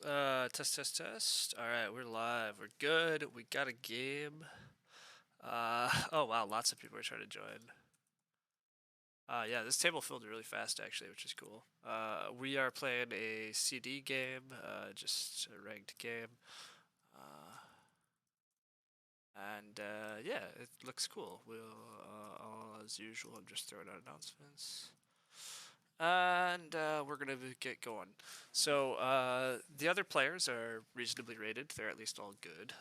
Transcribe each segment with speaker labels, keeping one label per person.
Speaker 1: Test. All right, we're live. We're good. We got a game. Oh wow, lots of people are trying to join. Yeah, this table filled really fast actually, which is cool. We are playing a CD game, just a ranked game. Yeah, it looks cool. All as usual, I'm just throwing out announcements. And we're going to get going. So the other players are reasonably rated. They're at least all good.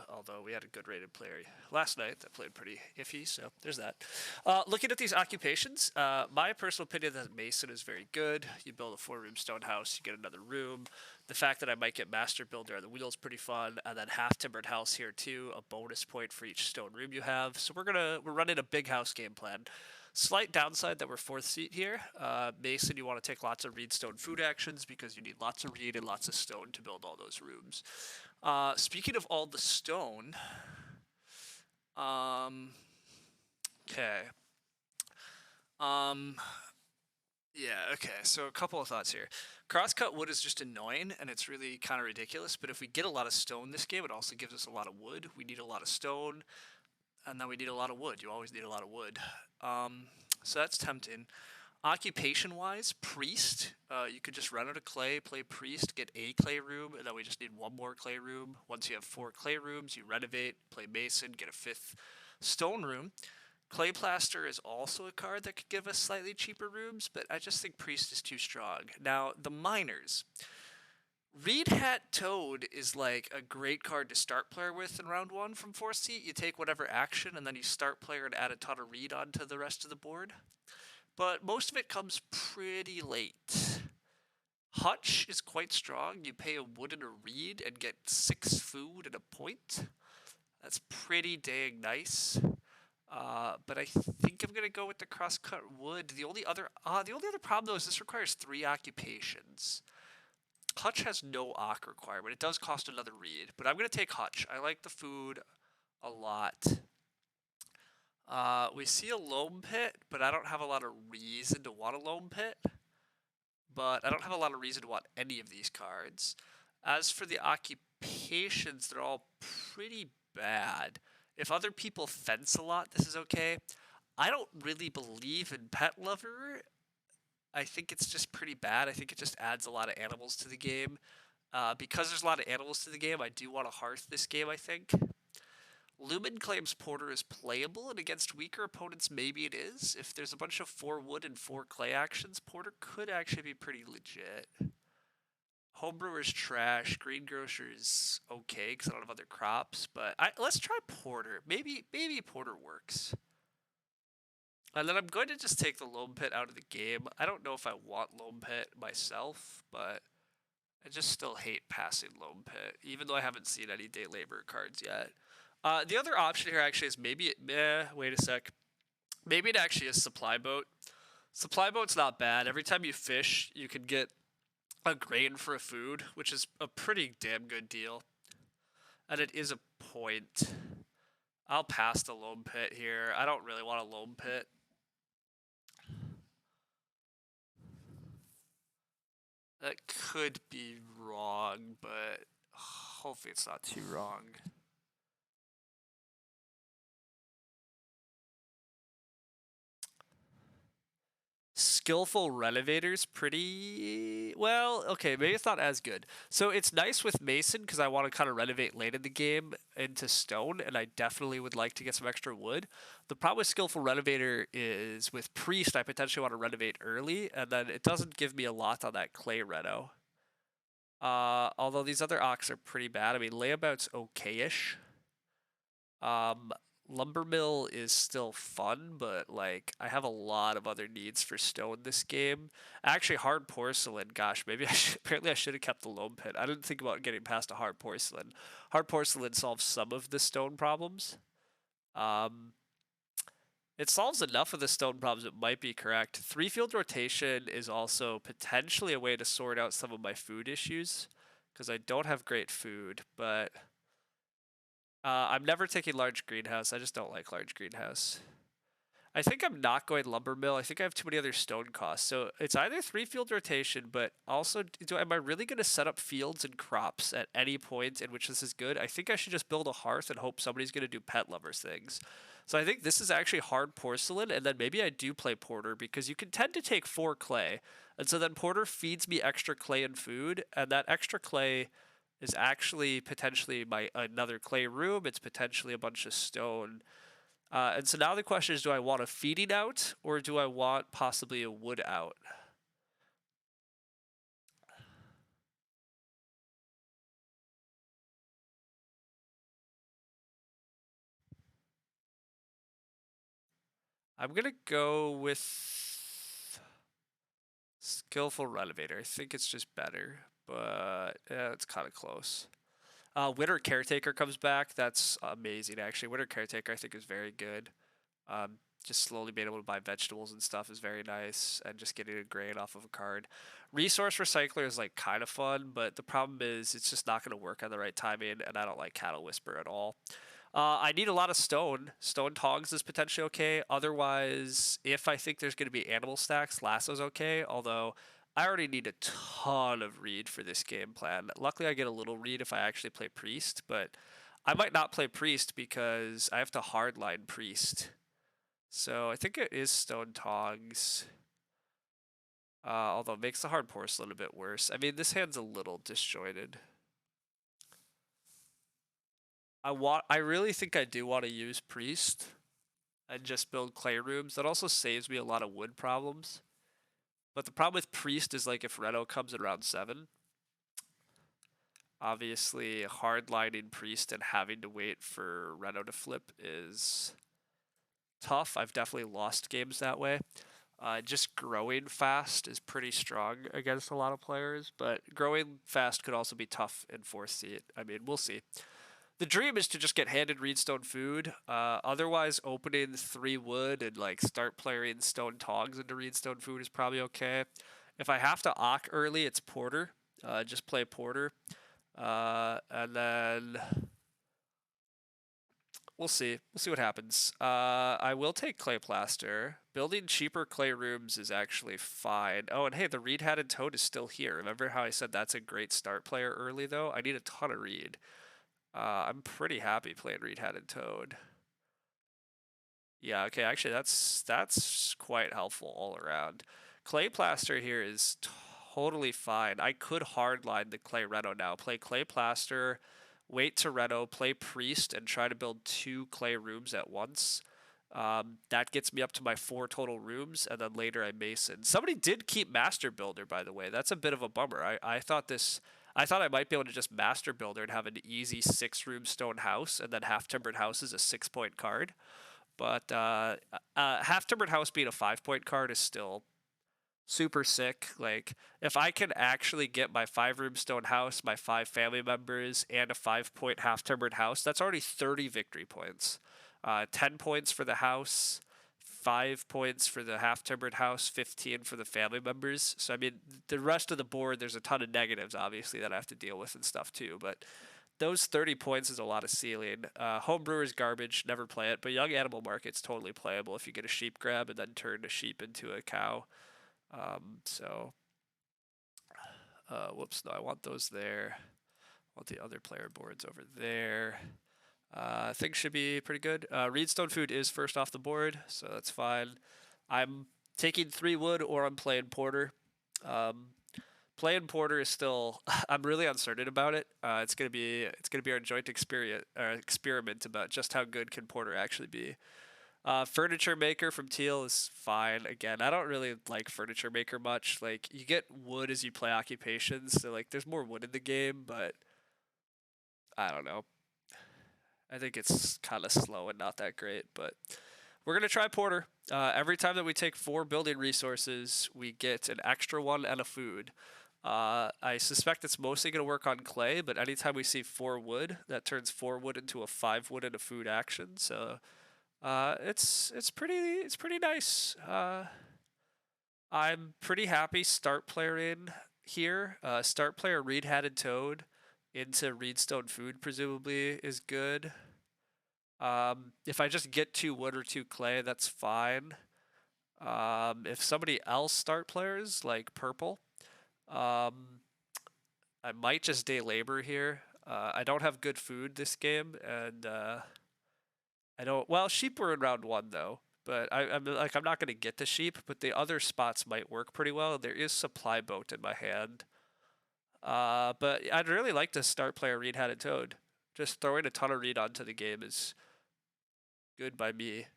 Speaker 1: Although we had a good rated player last night that played pretty iffy, so there's that. Looking at these occupations, my personal opinion is that Mason is very good. You build a 4-room stone house, you get another room. The fact that I might get Master Builder on the wheel is pretty fun, and then half timbered house here too, a bonus point for each stone room you have. So we're running a big house game plan. Slight downside that we're 4th seat here. Mason, you want to take lots of reed stone food actions because you need lots of reed and lots of stone to build all those rooms. Speaking of all the stone, okay. Yeah, okay, so a couple of thoughts here. Crosscut wood is just annoying, and it's really kind of ridiculous, but if we get a lot of stone this game, it also gives us a lot of wood. We need a lot of stone, and then we need a lot of wood. You always need a lot of wood. So that's tempting. Occupation-wise, priest. You could just run out of clay, play priest, get a clay room, and then we just need one more clay room. Once you have 4 clay rooms, you renovate, play mason, get a 5th stone room. Clay plaster is also a card that could give us slightly cheaper rooms, but I just think priest is too strong. Now, the miners. Reed Hat Toad is like a great card to start player with in round 1 from 4th seat. You take whatever action and then you start player and add a ton of reed onto the rest of the board. But most of it comes pretty late. Hutch is quite strong. You pay a wood and a reed and get 6 food and a point. That's pretty dang nice. But I think I'm gonna go with the crosscut wood. The only other problem though is this requires 3 occupations. Hutch has no Ock requirement. It does cost another reed, but I'm going to take Hutch. I like the food a lot. We see a loam pit, but I don't have a lot of reason to want a loam pit. But I don't have a lot of reason to want any of these cards. As for the occupations, they're all pretty bad. If other people fence a lot, this is okay. I don't really believe in Pet Lover. I think it's just pretty bad. I think it just adds a lot of animals to the game. Because there's a lot of animals to the game, I do want to hearth this game, I think. Lumen claims Porter is playable, and against weaker opponents, maybe it is. If there's a bunch of 4 wood and 4 clay actions, Porter could actually be pretty legit. Homebrewer's trash. Greengrocer's okay, because I don't have other crops. But let's try Porter. Maybe Porter works. And then I'm going to just take the Loam Pit out of the game. I don't know if I want Loam Pit myself, but I just still hate passing Loam Pit, even though I haven't seen any day labor cards yet. The other option here actually is maybe wait a sec. Maybe it actually is Supply Boat. Supply Boat's not bad. Every time you fish, you can get a grain for a food, which is a pretty damn good deal. And it is a point. I'll pass the Loam Pit here. I don't really want a Loam Pit. That could be wrong, but hopefully it's not too wrong. Skillful Renovator's pretty well. Okay, maybe it's not as good. So it's nice with Mason because I want to kind of renovate late in the game into stone, and I definitely would like to get some extra wood. The problem with Skillful Renovator is with Priest, I potentially want to renovate early, and then it doesn't give me a lot on that clay reno. Although these other Ox are pretty bad. I mean, Layabout's okay-ish. Lumber Mill is still fun, but like I have a lot of other needs for stone this game. Actually, hard porcelain. Gosh, maybe apparently I should have kept the loam pit. I didn't think about getting past a hard porcelain. Hard porcelain solves some of the stone problems. It solves enough of the stone problems. It might be correct. 3-field rotation is also potentially a way to sort out some of my food issues because I don't have great food, but. I'm never taking large greenhouse. I just don't like large greenhouse. I think I'm not going lumber mill. I think I have too many other stone costs. So it's either 3 field rotation, but also am I really going to set up fields and crops at any point in which this is good? I think I should just build a hearth and hope somebody's going to do pet lovers things. So I think this is actually hard porcelain, and then maybe I do play porter because you can tend to take 4 clay. And so then porter feeds me extra clay and food, and that extra clay is actually potentially my another clay room. It's potentially a bunch of stone. And so now the question is, do I want a feeding out or do I want possibly a wood out? I'm going to go with skillful renovator. I think it's just better, but yeah, it's kind of close. Winter caretaker comes back. That's amazing, actually. Winter caretaker, I think, is very good. Um, just slowly being able to buy vegetables and stuff is very nice, and just getting a grain off of a card. Resource recycler is like kind of fun, but the problem is it's just not going to work on the right timing, and I don't like cattle whisper at all. I need a lot of stone. Stone tongs is potentially okay. Otherwise, if I think there's going to be animal stacks, lasso's okay. Although I already need a ton of reed for this game plan. Luckily, I get a little reed if I actually play priest, but I might not play priest because I have to hardline priest. So I think it is stone tongs. Although it makes the hard porcelain a bit worse. I mean, this hand's a little disjointed. I really think I do want to use priest and just build clay rooms. That also saves me a lot of wood problems. But the problem with priest is like if Reno comes in round 7, obviously hardlining priest and having to wait for Reno to flip is tough. I've definitely lost games that way. Just growing fast is pretty strong against a lot of players, but growing fast could also be tough in 4th seat. I mean, we'll see. The dream is to just get handed reedstone food. Otherwise, opening 3 wood and like start playing stone tongs into reedstone food is probably okay. If I have to ock early, it's porter. Just play porter. And then we'll see. We'll see what happens. I will take clay plaster. Building cheaper clay rooms is actually fine. Oh, and hey, the reed hatted toad is still here. Remember how I said that's a great start player early, though? I need a ton of reed. I'm pretty happy playing reed hatted toad. Yeah, okay, actually that's quite helpful all around. Clay plaster here is totally fine. I could hardline the clay reno now. Play clay plaster, wait to reno, play priest, and try to build 2 clay rooms at once. That gets me up to my 4 total rooms, and then later I mason. Somebody did keep master builder, by the way. That's a bit of a bummer. I thought I might be able to just master builder and have an easy 6-room stone house, and then half timbered house is a 6-point card. But half timbered house being a 5-point card is still super sick. Like, if I can actually get my 5-room stone house, my 5 family members, and a 5-point half timbered house, that's already 30 victory points. 10 points for the house, 5 points for the half timbered house, 15 for the family members. So I mean, the rest of the board, there's a ton of negatives obviously that I have to deal with and stuff too. But those 30 points is a lot of ceiling. Homebrewer is garbage, never play it. But Young Animal Market's totally playable if you get a sheep grab and then turn a sheep into a cow. Whoops, no, I want those there. I want the other player boards over there. Things should be pretty good. Reedstone food is first off the board, so that's fine. I'm taking 3 wood or I'm playing porter. Playing porter is still I'm really uncertain about it. It's gonna be our joint experiment about just how good can porter actually be. Furniture maker from Teal is fine. Again, I don't really like furniture maker much. Like, you get wood as you play occupations, so like there's more wood in the game, but I don't know. I think it's kind of slow and not that great, but we're going to try porter. Every time that we take 4 building resources, we get an extra 1 and a food. I suspect it's mostly going to work on clay, but anytime we see 4 wood, that turns 4 wood into a 5 wood and a food action. So it's pretty nice. I'm pretty happy start player in here. Start player reed hatted toad into reedstone food presumably is good. If I just get 2 wood or 2 clay, that's fine. If somebody else start players, like purple, um, I might just day labor here. I don't have good food this game, and I don't. Well, sheep were in round 1 though, but I'm not gonna get the sheep. But the other spots might work pretty well. There is supply boat in my hand. But I'd really like to start player reed-hatted toad. Just throwing a ton of reed onto the game is good by me.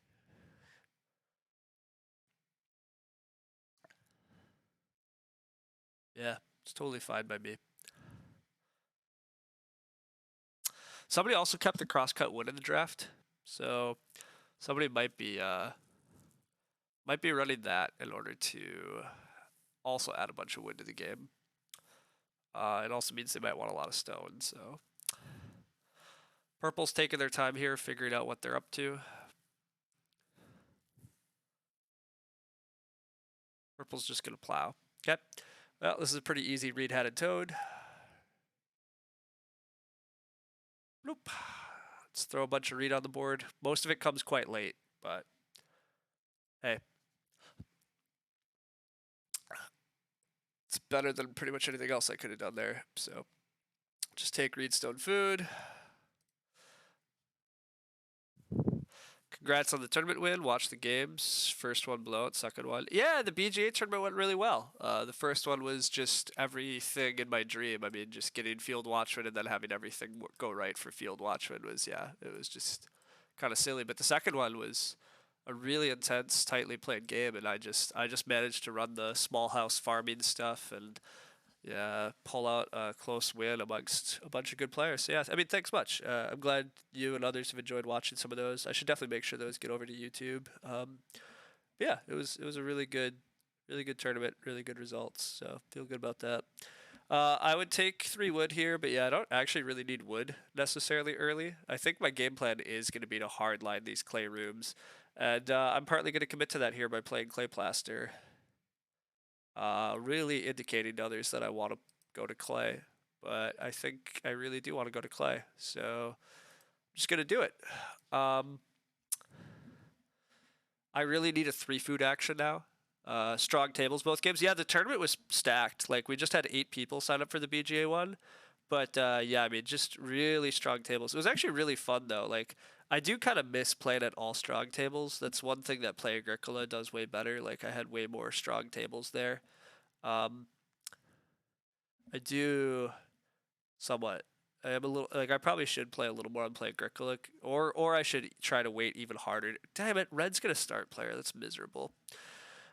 Speaker 1: Yeah, it's totally fine by me. Somebody also kept the crosscut wood in the draft, so somebody might be running that in order to also add a bunch of wood to the game. It also means they might want a lot of stone, so purple's taking their time here, figuring out what they're up to. Purple's just gonna plow. Okay. Well, this is a pretty easy reed-hatted toad. Nope. Let's throw a bunch of reed on the board. Most of it comes quite late, but hey. It's better than pretty much anything else I could have done there. So just take reedstone food. Congrats on the tournament win. Watch the games. First one blowout, second one. Yeah, the BGA tournament went really well. The first one was just everything in my dream. I mean, just getting field watchman and then having everything go right for field watchman was, yeah, it was just kind of silly. But the second one was a really intense, tightly played game, and I just managed to run the small house farming stuff and yeah, pull out a close win amongst a bunch of good players. So yeah, I mean, thanks much. I'm glad you and others have enjoyed watching some of those. I should definitely make sure those get over to YouTube. Yeah, it was a really good tournament, really good results. So feel good about that. I would take 3 wood here, but yeah, I don't actually really need wood necessarily early. I think my game plan is going to be to hardline these clay rooms, and I'm partly going to commit to that here by playing clay plaster. Really indicating to others that I want to go to clay, but I think I really do want to go to clay, so I'm just gonna do it. I really need a 3 food action now. Strong tables both games. Yeah, the tournament was stacked. Like we just had 8 people sign up for the BGA one, but yeah, I mean just really strong tables. It was actually really fun though. Like I do kind of miss playing at all strong tables. That's one thing that Play Agricola does way better. Like I had way more strong tables there. I do somewhat. I am a little like I probably should play a little more on Play Agricola, or I should try to wait even harder. Damn it, Red's gonna start player. That's miserable.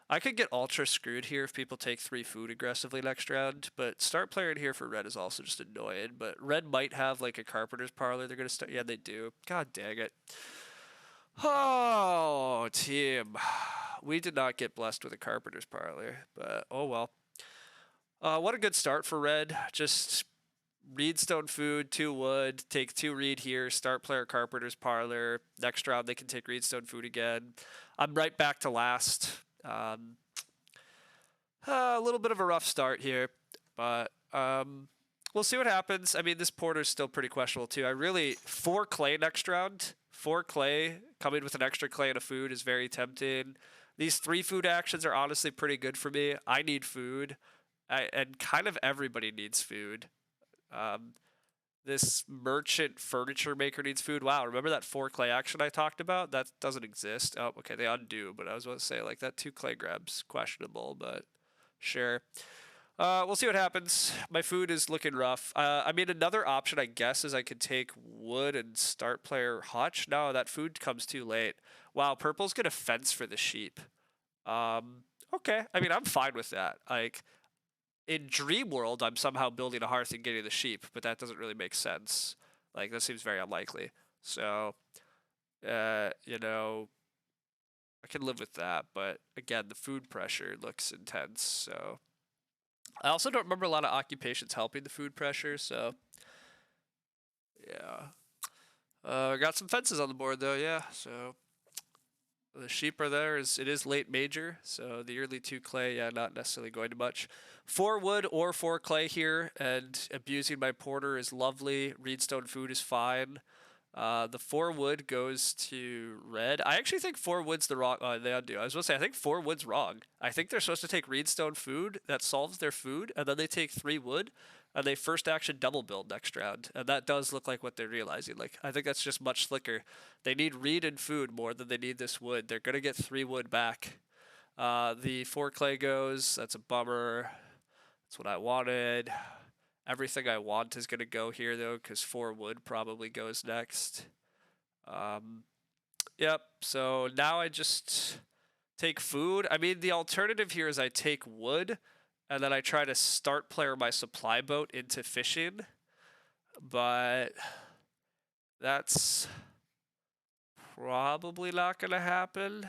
Speaker 1: I could get ultra screwed here if people take 3 food aggressively next round, but start player in here for Red is also just annoying. But Red might have like a carpenter's parlor. They're gonna start. Yeah, they do. God dang it. Oh, team. We did not get blessed with a carpenter's parlor, but oh well. What a good start for Red. Just reedstone food, 2 wood, take 2 reed here, start player carpenter's parlor. Next round they can take reedstone food again. I'm right back to last. A little bit of a rough start here, but we'll see what happens. I mean, this porter's still pretty questionable too. 4 clay next round. 4 clay coming with an extra clay and a food is very tempting. These 3 food actions are honestly pretty good for me. I need food. And kind of everybody needs food. This merchant furniture maker needs food. Wow, remember that 4 clay action I talked about? That doesn't exist. Oh, okay, they undo, but I was about to say, like, that 2 clay grab's questionable, but sure. We'll see what happens. My food is looking rough. I mean, another option, I guess, is I could take wood and start player Hutch. No, that food comes too late. Wow, purple's gonna fence for the sheep. Okay. I mean, I'm fine with that. Like, in Dream World, I'm somehow building a hearth and getting the sheep, but that doesn't really make sense. Like, that seems very unlikely. So, you know, I can live with that, but again, the food pressure looks intense, so. I also don't remember a lot of occupations helping the food pressure, so. Yeah. Got some fences on the board, though, yeah, so. The sheep are there. It is late major, so the early 2 clay, yeah, not necessarily going to much. 4 wood or 4 clay here, and abusing my porter is lovely. Reedstone food is fine. The 4 wood goes to red. I actually think 4 wood's the wrong. They undo. I was supposed to say I think 4 wood's wrong. I think they're supposed to take Reedstone food that solves their food, and then they take 3 wood, and they first action double build next round. And that does look like what they're realizing. Like I think that's just much slicker. They need reed and food more than they need this wood. They're gonna get 3 wood back. The 4 clay goes. That's a bummer. That's what I wanted. Everything I want is going to go here, though, because 4 wood probably goes next. Yep, so now I just take food. I mean, the alternative here is I take wood, and then I try to start player my supply boat into fishing. But that's probably not going to happen.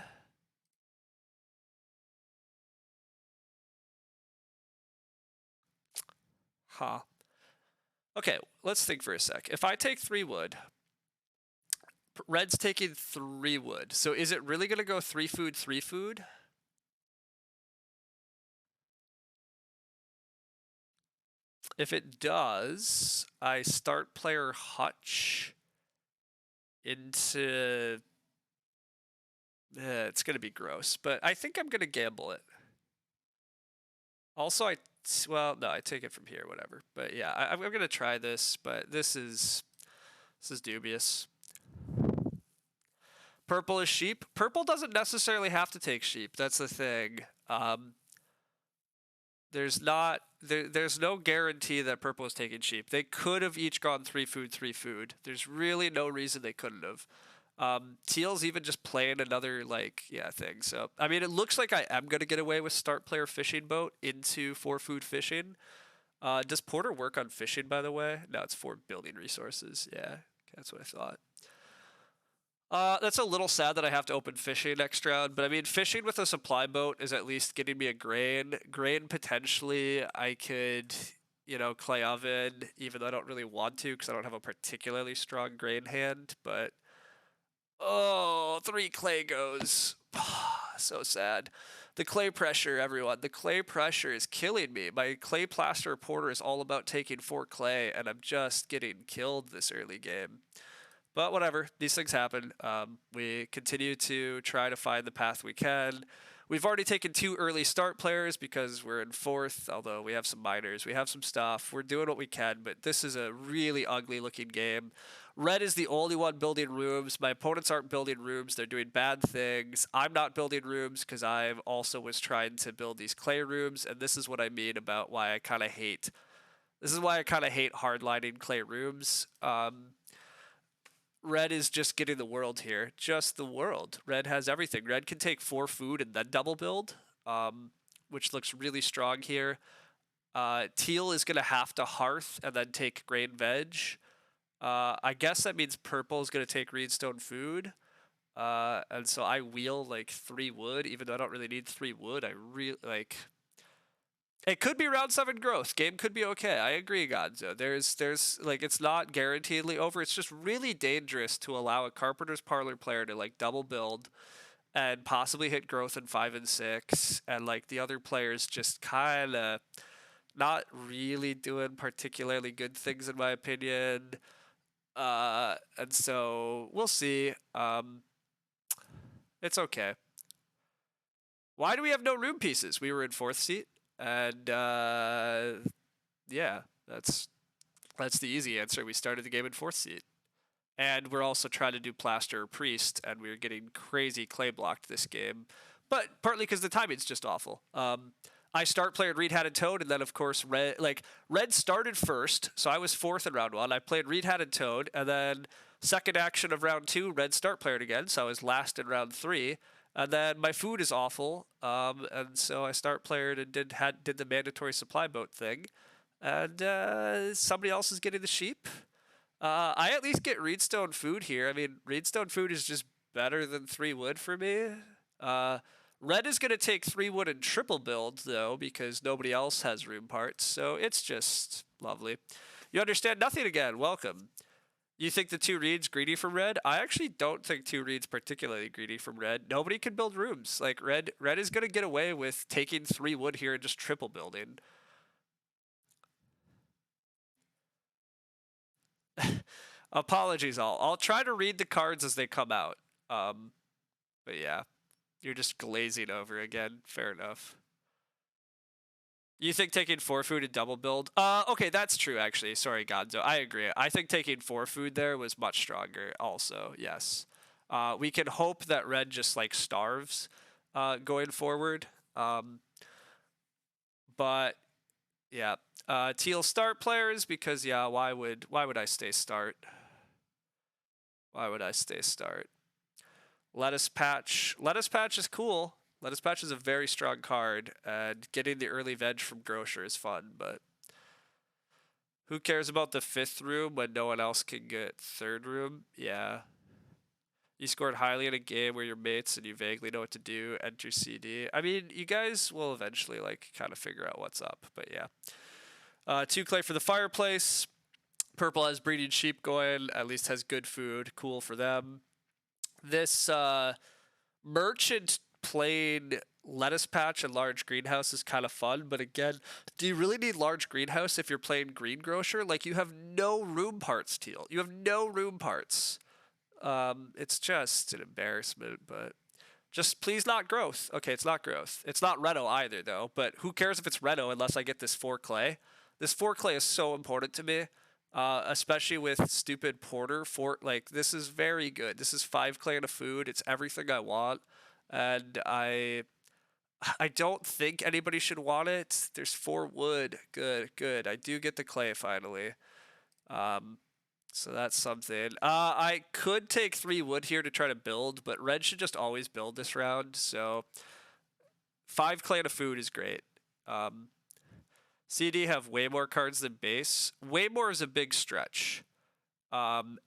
Speaker 1: Huh. Okay, let's think for a sec. If I take 3 wood, red's taking 3 wood. So is it really going to go 3 food, 3 food? If it does, I start player Hutch into... it's going to be gross, but I think I'm going to gamble it. Also, well, no, I take it from here, whatever. But yeah, I'm going to try this, but this is dubious. Purple is sheep. Purple doesn't necessarily have to take sheep. That's the thing. There's no guarantee that purple is taking sheep. They could have each gone 3 food, 3 food. There's really no reason they couldn't have. Teal's even just playing another, thing. So, I mean, it looks like I am going to get away with start player fishing boat into 4 food fishing. Does Porter work on fishing, by the way? No, it's 4 building resources. Yeah, that's what I thought. That's a little sad that I have to open fishing next round, but I mean, fishing with a supply boat is at least getting me a grain. Grain, potentially, I could, clay oven, even though I don't really want to because I don't have a particularly strong grain hand, but... Oh, 3 clay goes. So sad. The clay pressure, everyone. The clay pressure is killing me. My clay plaster porter is all about taking 4 clay, and I'm just getting killed this early game. But whatever, these things happen. We continue to try to find the path we can. We've already taken 2 early start players because we're in 4th, although we have some minors, we have some stuff. We're doing what we can, but this is a really ugly looking game. Red is the only one building rooms. My opponents aren't building rooms. They're doing bad things. I'm not building rooms because I also was trying to build these clay rooms, and this is what I mean about why I kind of hate... This is why I kind of hate hardlining clay rooms. Red is just getting the world here. Just the world. Red has everything. Red can take 4 food and then double build, which looks really strong here. Teal is going to have to hearth and then take grain veg. I guess that means purple is going to take reedstone food. And so I wheel 3 wood, even though I don't really need 3 wood. I really It could be round 7 growth. Game could be okay. I agree, Gonzo. There's it's not guaranteedly over. It's just really dangerous to allow a Carpenter's Parlor player to double build and possibly hit growth in 5 and 6, and the other players just kind of not really doing particularly good things in my opinion. And so we'll see. It's okay. Why do we have no room pieces? We were in 4th seat. And yeah, that's the easy answer. We started the game in 4th seat. And we're also trying to do Plaster or Priest, and we're getting crazy clay blocked this game. But partly because the timing's just awful. I start playing Reed-Hatted Toad, and then of course Red started first, so I was 4th in round 1. I played Reed-Hatted Toad, and then second action of round 2, Red start played again, so I was last in round 3. And then my food is awful, and so I start playered and did the mandatory supply boat thing, and somebody else is getting the sheep. I at least get reedstone food here. I mean, reedstone food is just better than 3 wood for me. Red is going to take 3 wood and triple build, though, because nobody else has room parts, so it's just lovely. You understand nothing again. Welcome. You think the 2 reeds greedy from red? I actually don't think 2 reeds particularly greedy from red. Nobody can build rooms. Red is going to get away with taking 3 wood here and just triple building. Apologies all. I'll try to read the cards as they come out. But yeah, you're just glazing over again. Fair enough. You think taking 4 food and double build? Okay, that's true actually. Sorry, Gonzo. I agree. I think taking 4 food there was much stronger also, yes. We can hope that red just like starves going forward. But yeah, teal start players because yeah, why would I stay start? Why would I stay start? Lettuce Patch. Lettuce Patch is cool. Lettuce Patch is a very strong card, and getting the early veg from Grocer is fun, but who cares about the 5th room when no one else can get 3rd room? Yeah. You scored highly in a game where you're mates and you vaguely know what to do, enter CD. I mean, you guys will eventually, like, kind of figure out what's up, but yeah. 2 clay for the fireplace. Purple has breeding sheep going, at least has good food. Cool for them. This, merchant playing lettuce patch and large greenhouse is kind of fun, but again, do you really need large greenhouse if you're playing greengrocer? Like, you have no room parts, Teal. You have no room parts. It's just an embarrassment, but just please not growth. Okay, it's not growth. It's not Reno either, though, but who cares if it's Reno unless I get this 4 clay? This 4 clay is so important to me. Especially with stupid porter like this is very good. This is 5 clay and a food. It's everything I want, and I don't think anybody should want it. There's 4 wood. Good. I do get the clay finally. So that's something. I could take 3 wood here to try to build, but red should just always build this round. So 5 clay and a food is great. CD have way more cards than base. Way more is a big stretch.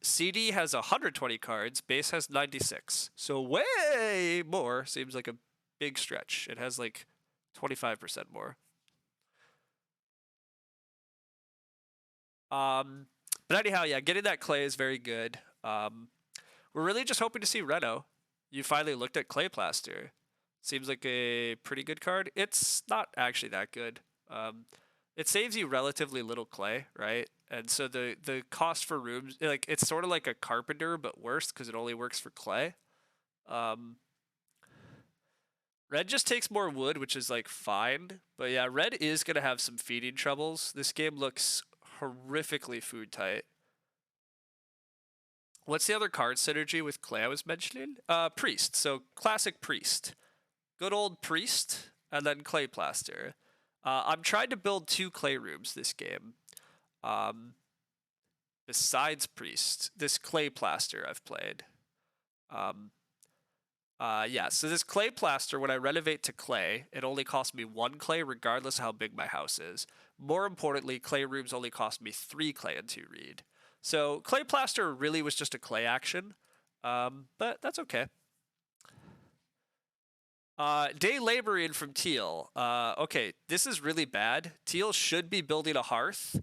Speaker 1: CD has 120 cards. Base has 96. So way more seems like a big stretch. It has like 25% more. But anyhow, yeah, getting that clay is very good. We're really just hoping to see Reno. You finally looked at Clay Plaster. Seems like a pretty good card. It's not actually that good. It saves you relatively little clay, right? And so the cost for rooms, like it's sort of like a carpenter, but worse because it only works for clay. Red just takes more wood, which is like fine. But yeah, red is going to have some feeding troubles. This game looks horrifically food tight. What's the other card synergy with clay I was mentioning? Priest. So classic priest. Good old priest, and then clay plaster. I'm trying to build 2 clay rooms this game. Besides priest, this clay plaster I've played. Yeah, so this clay plaster, when I renovate to clay, it only costs me 1 clay regardless of how big my house is. More importantly, clay rooms only cost me 3 clay and 2 reed. So clay plaster really was just a clay action, but that's okay. Day laboring from Teal. Okay, this is really bad. Teal should be building a hearth.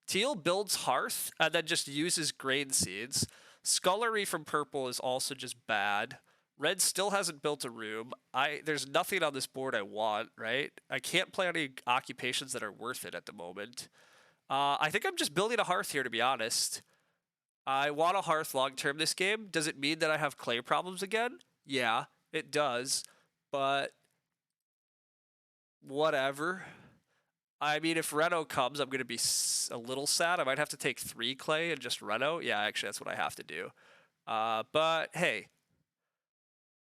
Speaker 1: Teal builds hearth and then just uses grain seeds. Scullery from purple is also just bad. Red still hasn't built a room. There's nothing on this board I want, right? I can't play any occupations that are worth it at the moment. I think I'm just building a hearth here, to be honest. I want a hearth long term this game. Does it mean that I have clay problems again? Yeah, it does. But whatever. I mean, if Reno comes, I'm going to be a little sad. I might have to take 3 clay and just Reno. Yeah, actually, that's what I have to do. But hey,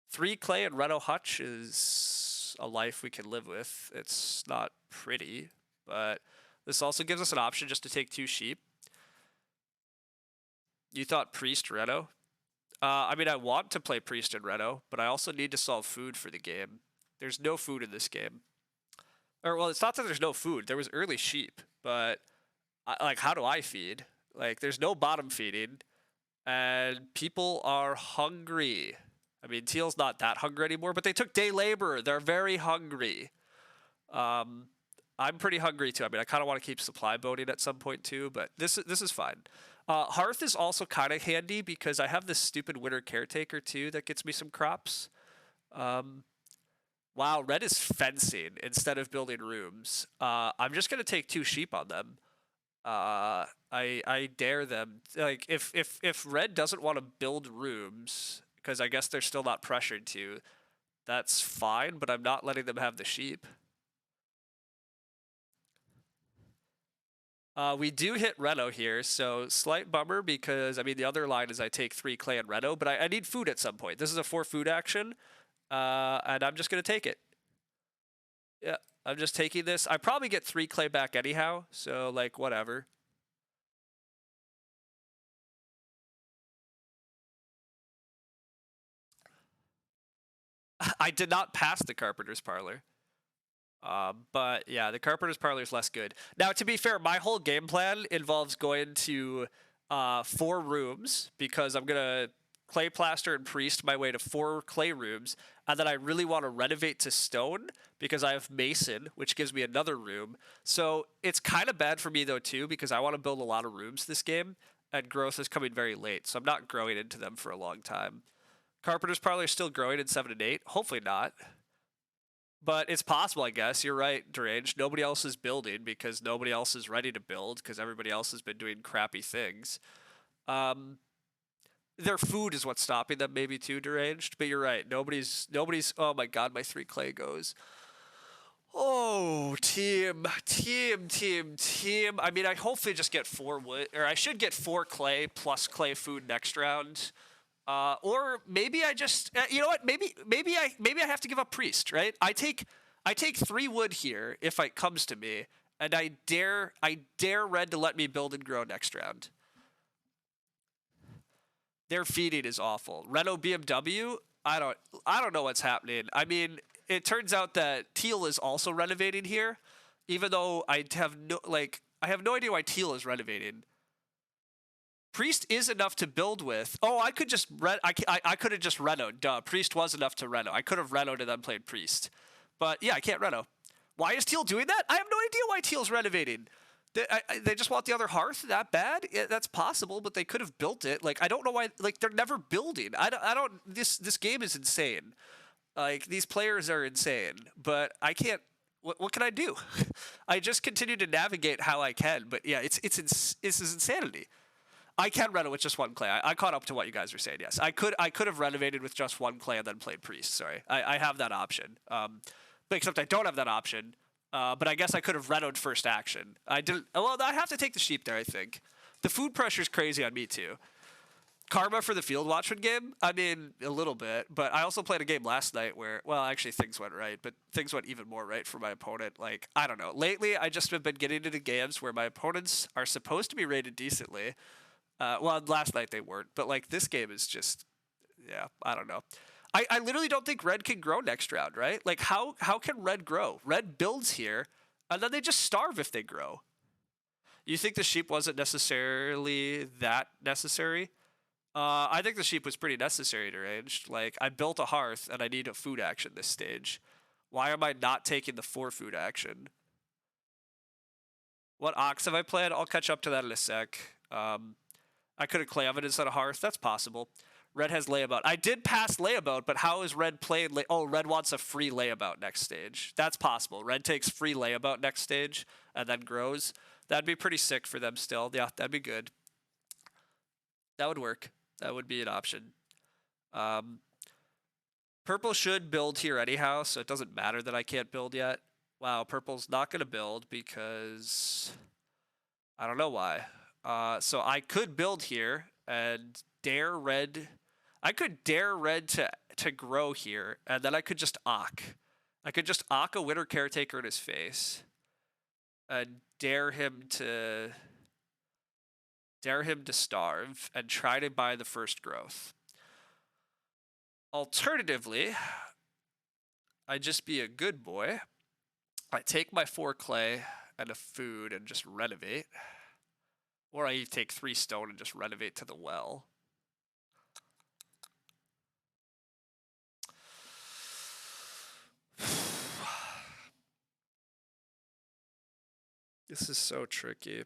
Speaker 1: 3 clay and Reno Hutch is a life we can live with. It's not pretty, but this also gives us an option just to take 2 sheep. You thought Priest Reno? I mean, I want to play Priest and Reno, but I also need to solve food for the game. There's no food in this game. Or, well, it's not that there's no food. There was early sheep, but, like, how do I feed? Like, there's no bottom feeding, and people are hungry. I mean, Teal's not that hungry anymore, but they took day labor. They're very hungry. I'm pretty hungry, too. I mean, I kind of want to keep supply boating at some point, too, but this is fine. Hearth is also kind of handy because I have this stupid winter caretaker too that gets me some crops. Wow, red is fencing instead of building rooms. I'm just going to take 2 sheep on them. I dare them. Like if red doesn't want to build rooms, because I guess they're still not pressured to, that's fine. But I'm not letting them have the sheep. We do hit Reno here, so slight bummer because I mean the other line is I take 3 clay and Reno, but I need food at some point. This is a 4 food action, and I'm just gonna take it. Yeah, I'm just taking this. I probably get 3 clay back anyhow, so like whatever. I did not pass the Carpenter's Parlor. But yeah, the Carpenter's Parlor is less good. Now, to be fair, my whole game plan involves going to 4 rooms because I'm gonna clay plaster and priest my way to 4 clay rooms, and then I really want to renovate to stone because I have mason, which gives me another room. So it's kind of bad for me though too because I want to build a lot of rooms this game, and growth is coming very late, so I'm not growing into them for a long time. Carpenter's Parlor is still growing in 7 and 8. Hopefully not. But it's possible, I guess. You're right, Deranged. Nobody else is building because nobody else is ready to build because everybody else has been doing crappy things. Um, their food is what's stopping them, maybe too, Deranged. But you're right. Nobody's. Oh my God, my 3 clay goes. Oh, team. I mean, I hopefully just get 4 wood, or I should get 4 clay plus clay food next round. Or maybe I just, you know what? Maybe I have to give up priest, right? I take 3 wood here if it comes to me, and I dare red to let me build and grow next round. Their feeding is awful. Renault BMW, I don't know what's happening. I mean, it turns out that teal is also renovating here, even though I have no idea why teal is renovating. Priest is enough to build with. Oh, I could just I could have just renoed. Duh, Priest was enough to reno. I could have renoed and then played Priest. But yeah, I can't reno. Why is Teal doing that? I have no idea why Teal's renovating. They just want the other hearth that bad? Yeah, that's possible, but they could have built it. Like I don't know why. Like they're never building. I don't. This game is insane. Like these players are insane. But I can't. What can I do? I just continue to navigate how I can. But yeah, this is insanity. I can reno with just 1 clay. I caught up to what you guys were saying. Yes, I could have renovated with just 1 clay and then played priest. Sorry, I have that option. But except I don't have that option. But I guess I could have renoed first action. I didn't. Well, I have to take the sheep there. I think the food pressure is crazy on me too. Karma for the Field Watchman game. I mean, a little bit, but I also played a game last night where, well, actually things went right, but things went even more right for my opponent. Like I don't know. Lately, I just have been getting into games where my opponents are supposed to be rated decently. Well, last night they weren't, but like this game is just, yeah, I don't know. I literally don't think red can grow next round, right? Like how can red grow? Red builds here, and then they just starve if they grow. You think the sheep wasn't necessarily that necessary? I think the sheep was pretty necessary to range. Like I built a hearth and I need a food action this stage. Why am I not taking the 4 food action? What ox have I played? I'll catch up to that in a sec. I could have clay oven instead of hearth. That's possible. Red has layabout. I did pass layabout, but how is red played? Oh, red wants a free layabout next stage. That's possible. Red takes free layabout next stage and then grows. That'd be pretty sick for them still. Yeah, that'd be good. That would work. That would be an option. Purple should build here anyhow, so it doesn't matter that I can't build yet. Wow, purple's not going to build because I don't know why. So I could build here and dare red. I could dare red to grow here, and then I could just Ock. I could just Ock a Winter Caretaker in his face, and dare him to starve and try to buy the first growth. Alternatively, I just be a good boy. I take my 4 clay and a food and just renovate. Or I take 3 stone and just renovate to the well. This is so tricky.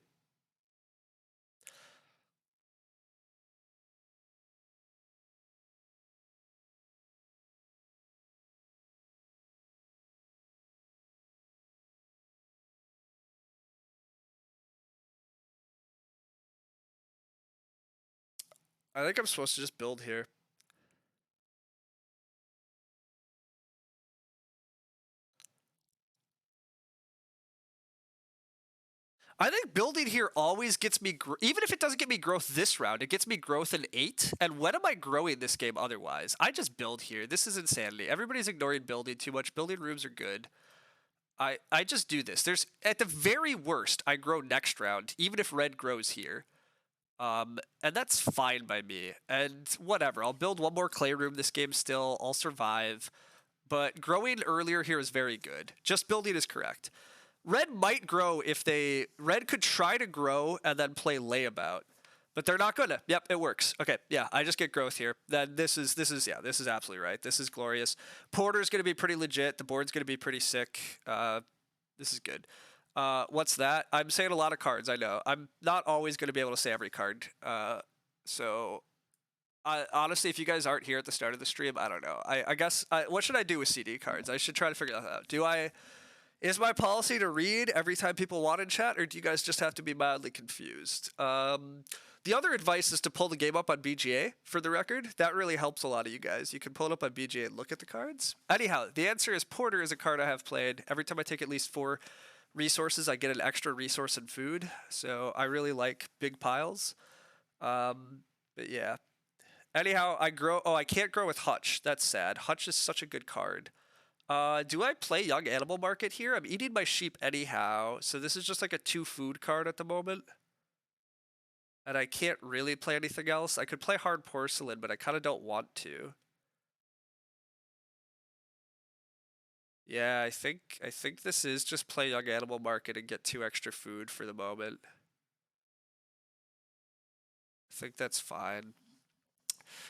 Speaker 1: I think I'm supposed to just build here. I think building here always gets me, even if it doesn't get me growth this round, it gets me growth in 8. And when am I growing this game otherwise? I just build here. This is insanity. Everybody's ignoring building too much. Building rooms are good. I just do this. There's, at the very worst, I grow next round, even if red grows here. And that's fine by me. And whatever, I'll build one more clay room this game still. I'll survive. But growing earlier here is very good. Just building is correct. Red might grow if they... Red could try to grow and then play layabout. But they're not gonna. Yep, it works. Okay, yeah, I just get growth here. Then this is absolutely right. This is glorious. Porter's gonna be pretty legit. The board's gonna be pretty sick. This is good. What's that? I'm saying a lot of cards, I know. I'm not always gonna be able to say every card. So honestly, if you guys aren't here at the start of the stream, I don't know. I guess, what should I do with CD cards? I should try to figure that out. Is my policy to read every time people want in chat, or do you guys just have to be mildly confused? The other advice is to pull the game up on BGA, for the record. That really helps a lot of you guys. You can pull it up on BGA and look at the cards. Anyhow, the answer is Porter is a card I have played. Every time I take at least 4 resources, I get an extra resource and food. So I really like big piles. But yeah. Anyhow, I can't grow with Hutch. That's sad. Hutch is such a good card. Do I play Young Animal Market here? I'm eating my sheep anyhow, so this is just like a 2 food card at the moment. And I can't really play anything else. I could play Hard Porcelain, but I kind of don't want to. Yeah, I think this is just play Young Animal Market and get 2 extra food for the moment. I think that's fine.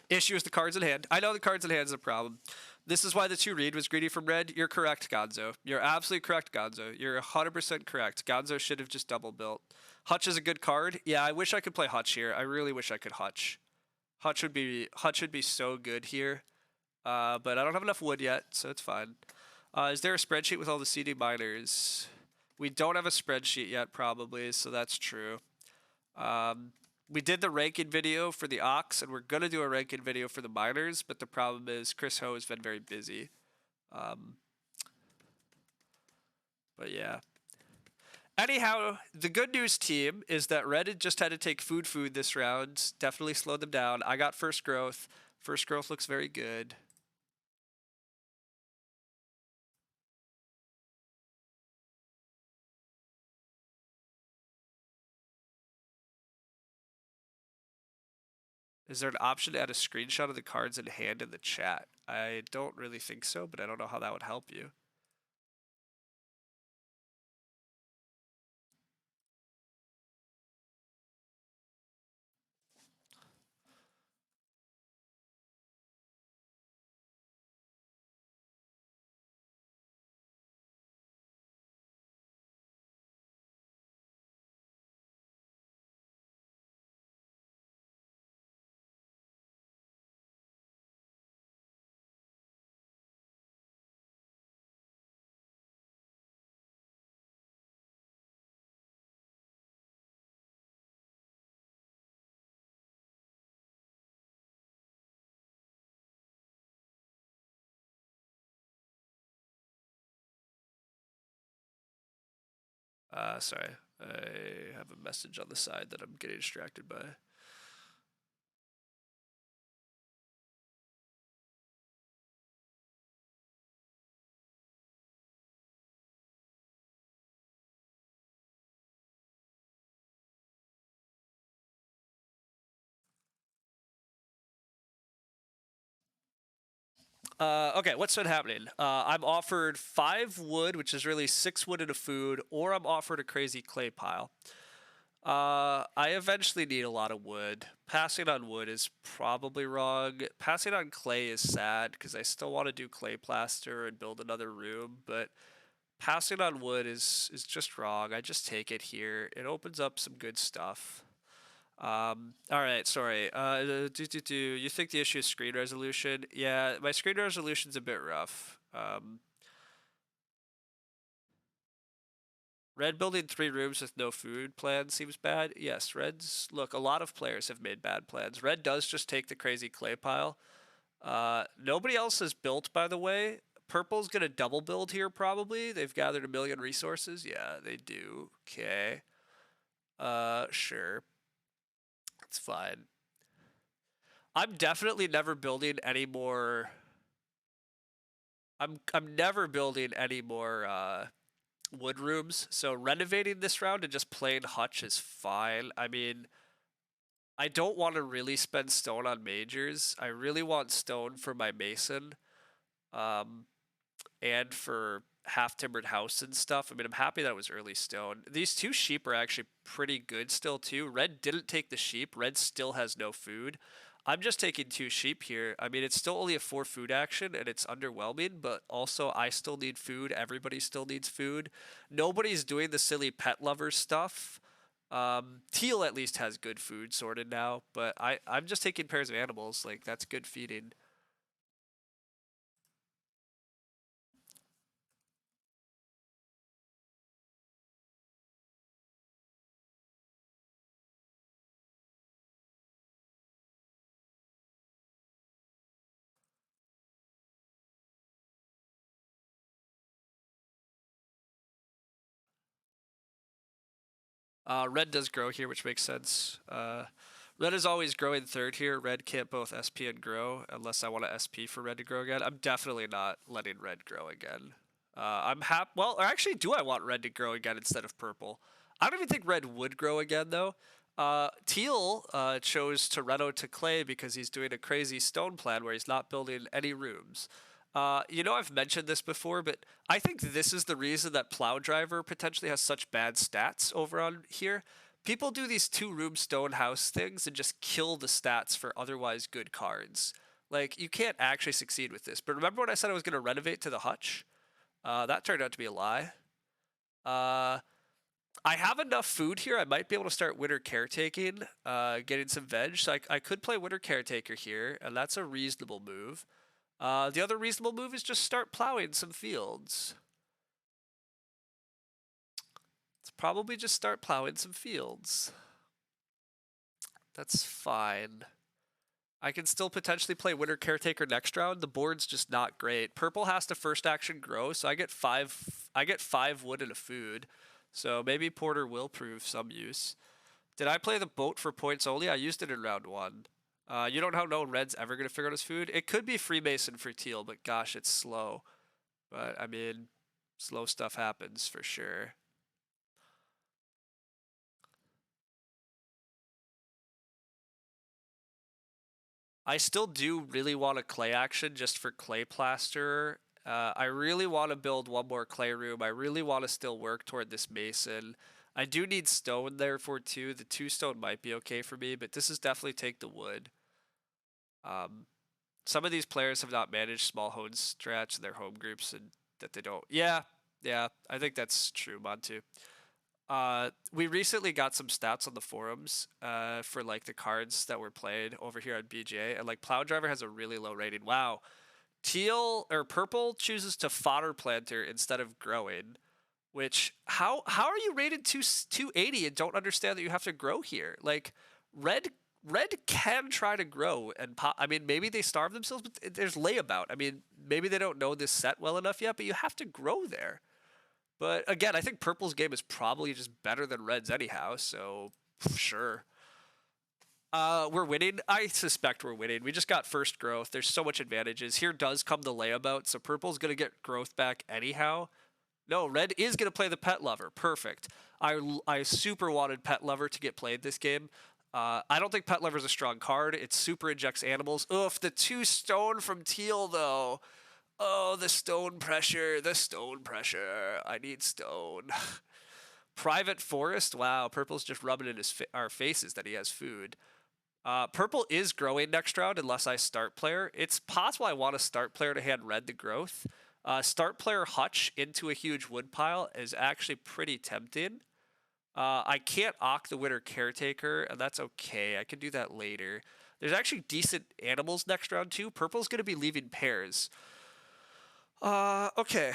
Speaker 1: Issue is the cards in hand. I know the cards in hand is a problem. This is why the 2 read was greedy from red. You're correct, Gonzo. You're absolutely correct, Gonzo. You're 100% correct. Gonzo should have just double built. Hutch is a good card. Yeah, I wish I could play Hutch here. I really wish I could Hutch. Hutch would be so good here. But I don't have enough wood yet, so it's fine. Is there a spreadsheet with all the CD miners? We don't have a spreadsheet yet, probably, so that's true. We did the ranking video for the Ox, and we're going to do a ranking video for the miners, but the problem is Chris Ho has been very busy. But yeah. Anyhow, the good news, team, is that Red just had to take food this round. Definitely slowed them down. I got first growth. First growth looks very good. Is there an option to add a screenshot of the cards in hand in the chat? I don't really think so, but I don't know how that would help you. Sorry, I have a message on the side that I'm getting distracted by. Okay, what's been happening? I'm offered 5 wood, which is really 6 wood and a food, or I'm offered a crazy clay pile. I eventually need a lot of wood. Passing on wood is probably wrong. Passing on clay is sad, because I still want to do clay plaster and build another room, but passing on wood is just wrong. I just take it here. It opens up some good stuff. All right, sorry. You think the issue is screen resolution? Yeah, my screen resolution's a bit rough. Red building 3 rooms with no food plan seems bad. Yes, Red's... Look, a lot of players have made bad plans. Red does just take the crazy clay pile. Nobody else has built, by the way. Purple's going to double build here, probably. They've gathered 1 million resources. Yeah, they do. Okay. Sure. It's fine. I'm definitely never building any more... I'm never building any more, wood rooms, so renovating this round and just plain hutch is fine. I mean, I don't want to really spend stone on majors. I really want stone for my mason, and for half-timbered house and stuff. I mean, I'm happy that it was early stone. These 2 sheep are actually pretty good still, too. Red didn't take the sheep. Red still has no food. I'm just taking 2 sheep here. I mean, it's still only a 4 food action, and it's underwhelming, but also I still need food. Everybody still needs food. Nobody's doing the silly pet lover stuff. Teal at least has good food sorted now, but I'm just taking pairs of animals. Like, that's good feeding. Red does grow here, which makes sense. Red is always growing 3rd here. Red can't both SP and grow unless I want to SP for Red to grow again. I'm definitely not letting Red grow again. I'm happy. Well, or actually, do I want Red to grow again instead of Purple? I don't even think Red would grow again, though. Teal chose Toretto to Clay because he's doing a crazy stone plan where he's not building any rooms. You know, I've mentioned this before, but I think this is the reason that Plow Driver potentially has such bad stats over on here. People do these 2-room stone house things and just kill the stats for otherwise good cards. Like, you can't actually succeed with this. But remember when I said I was going to renovate to the hutch? That turned out to be a lie. I have enough food here. I might be able to start winter caretaking, getting some veg. So I could play winter caretaker here, and that's a reasonable move. The other reasonable move is just start plowing some fields. Let's probably just start plowing some fields. That's fine. I can still potentially play winter caretaker next round. The board's just not great. Purple has to first action grow, so I get 5 wood and a food. So maybe Porter will prove some use. Did I play the boat for points only? I used it in round 1. You don't know Red's ever going to figure out his food? It could be Freemason for Teal, but gosh, it's slow. But, I mean, slow stuff happens for sure. I still do really want a clay action just for clay plaster. I really want to build 1 more clay room. I really want to still work toward this mason. I do need stone therefore too. The 2 stone might be okay for me, but this is definitely take the wood. Some of these players have not managed small hone strats in their home groups and that they don't. Yeah, I think that's true, Montu. We recently got some stats on the forums for like the cards that were played over here on BJ, and like Plow Driver has a really low rating. Wow. Teal or Purple chooses to fodder planter instead of growing, which how are you rated 280 and don't understand that you have to grow here? Like Red can try to grow and pop. I mean, maybe they starve themselves, but there's layabout. I mean, maybe they don't know this set well enough yet, but you have to grow there. But again, I think Purple's game is probably just better than Red's anyhow, so sure. We're winning. I suspect we're winning. We just got first growth. There's so much advantages. Here does come the layabout, so Purple's going to get growth back anyhow. No, Red is going to play the Pet Lover. Perfect. I super wanted Pet Lover to get played this game. I don't think Pet Lover is a strong card. It super injects animals. Oof, the 2 stone from Teal, though. Oh, the stone pressure. The stone pressure. I need stone. Private Forest. Wow, Purple's just rubbing in our faces that he has food. Purple is growing next round unless I start player. It's possible I want a start player to hand Red the growth. Start player Hutch into a huge wood pile is actually pretty tempting. I can't Ock the winter caretaker, and that's okay. I can do that later. There's actually decent animals next round too. Purple's going to be leaving pairs. Okay.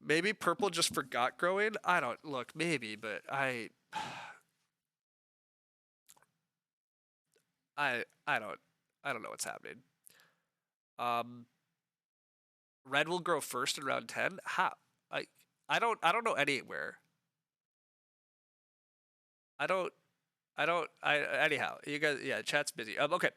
Speaker 1: Maybe purple just forgot growing. I don't look, maybe, but I don't know what's happening. Red will grow first in round 10. How? I don't know anywhere. Anyhow, you guys, yeah, chat's busy. Okay.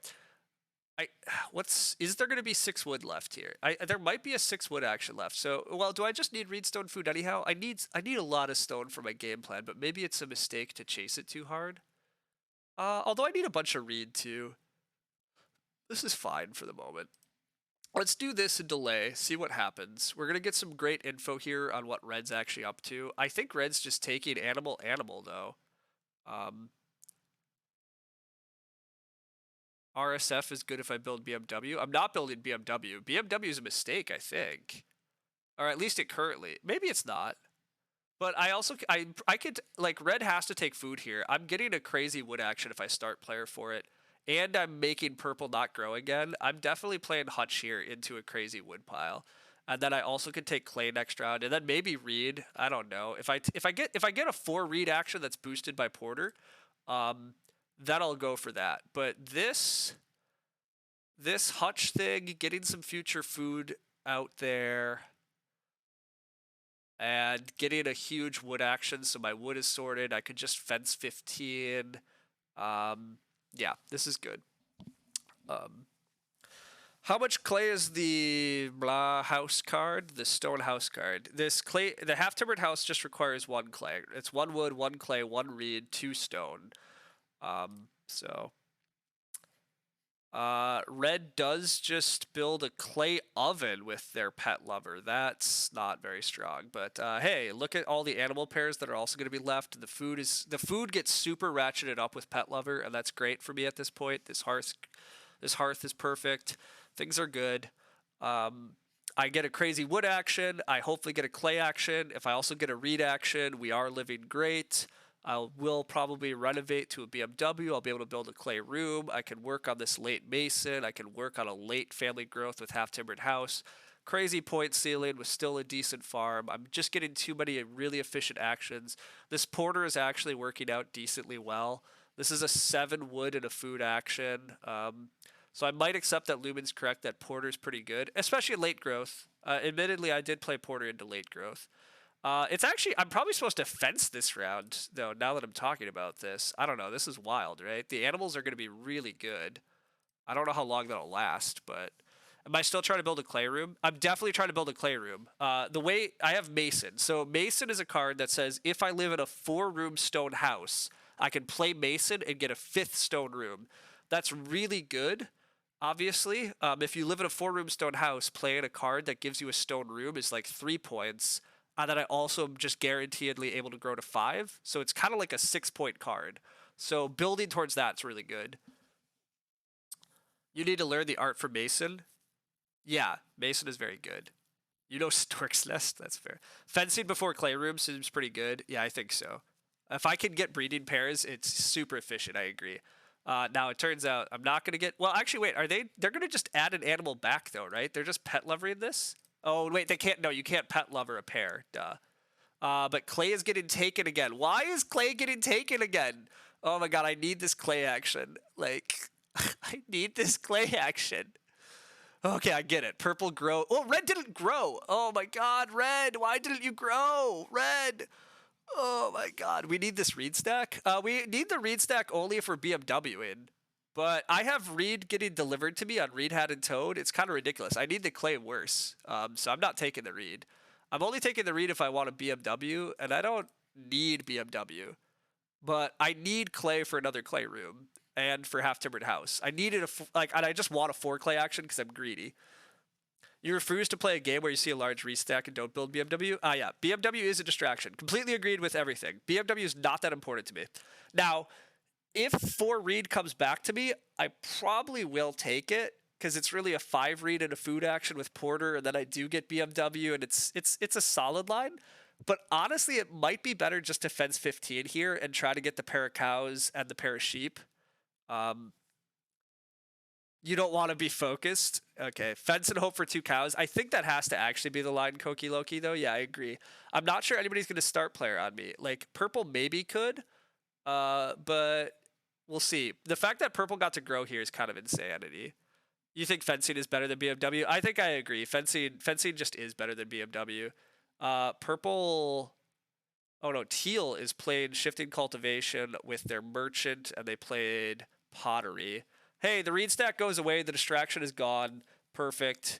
Speaker 1: Is there going to be 6 wood left here? There might be a 6 wood action left. So, well, do I just need reedstone food anyhow? I need a lot of stone for my game plan, but maybe it's a mistake to chase it too hard. Although I need a bunch of reed too. This is fine for the moment. Let's do this and delay, see what happens. We're going to get some great info here on what Red's actually up to. I think Red's just taking animal, though. RSF is good if I build BMW. I'm not building BMW. BMW is a mistake, I think. Or at least it currently. Maybe it's not. But I also, I could, like, Red has to take food here. I'm getting a crazy wood action if I start player for it. And I'm making purple not grow again. I'm definitely playing Hutch here into a crazy wood pile. And then I also could take clay next round, and then maybe reed. I don't know. If I get a 4 reed action that's boosted by Porter, then I'll go for that. But this Hutch thing, getting some future food out there, and getting a huge wood action, so my wood is sorted. I could just fence 15. Yeah, this is good. How much clay is the blah house card? The stone house card. This clay, the half-timbered house just requires 1 clay. It's 1 wood, 1 clay, 1 reed, 2 stone. Red does just build a clay oven with their pet lover. That's not very strong. But hey, look at all the animal pairs that are also going to be left. The food gets super ratcheted up with pet lover, and that's great for me at this point. This hearth is perfect. Things are good. I get a crazy wood action. I hopefully get a clay action. If I also get a reed action, we are living great. I will probably renovate to a BMW. I'll be able to build a clay room. I can work on this late mason. I can work on a late family growth with half-timbered house. Crazy point ceiling with still a decent farm. I'm just getting too many really efficient actions. This Porter is actually working out decently well. This is a 7 wood and a food action. So I might accept that Lumen's correct that Porter's pretty good, especially in late growth. Admittedly, I did play Porter into late growth. It's actually, I'm probably supposed to fence this round, though, now that I'm talking about this. I don't know. This is wild, right? The animals are going to be really good. I don't know how long that'll last, but am I still trying to build a clay room? I'm definitely trying to build a clay room. The way I have Mason. So Mason is a card that says if I live in a 4-room stone house, I can play Mason and get a 5th stone room. That's really good. Obviously, if you live in a 4-room stone house, playing a card that gives you a stone room is like 3 points. And then I also am just guaranteedly able to grow to 5. So it's kind of like a 6-point card. So building towards that's really good. You need to learn the art for Mason. Yeah, Mason is very good. You know Stork's Nest? That's fair. Fencing before clay room seems pretty good. Yeah, I think so. If I can get breeding pairs, it's super efficient. I agree. Now, it turns out I'm not going to get... Well, actually, wait. They're going to just add an animal back, though, right? They're just pet lovering this? Oh, wait, they can't. No, you can't pet lover a pair. Duh. But clay is getting taken again. Why is clay getting taken again? Oh my god, I need this clay action. Like, I need this clay action. Okay, I get it. Purple grow. Oh, red didn't grow. Oh my god, red. Why didn't you grow? Red. Oh my god. We need this reed stack. We need the reed stack only if we're BMWing. But I have reed getting delivered to me on Reed Hat and Toad. It's kind of ridiculous. I need the clay worse. So I'm not taking the reed. I'm only taking the reed if I want a BMW, and I don't need BMW. But I need clay for another clay room and for half-timbered house. I needed and I just want a 4 clay action because I'm greedy. You refuse to play a game where you see a large restack and don't build BMW? Yeah. BMW is a distraction. Completely agreed with everything. BMW is not that important to me. Now, if 4 reed comes back to me, I probably will take it because it's really a 5 reed and a food action with Porter, and then I do get BMW, and it's a solid line. But honestly, it might be better just to fence 15 here and try to get the pair of cows and the pair of sheep. You don't want to be focused. Okay, fence and hope for 2 cows. I think that has to actually be the line, Koki Loki, though. Yeah, I agree. I'm not sure anybody's going to start player on me. Like, purple maybe could, but we'll see. The fact that purple got to grow here is kind of insanity. You think fencing is better than BMW? I think I agree. Fencing just is better than BMW. Purple... Oh no, teal is playing shifting cultivation with their merchant, and they played pottery. Hey, the reed stack goes away. The distraction is gone. Perfect.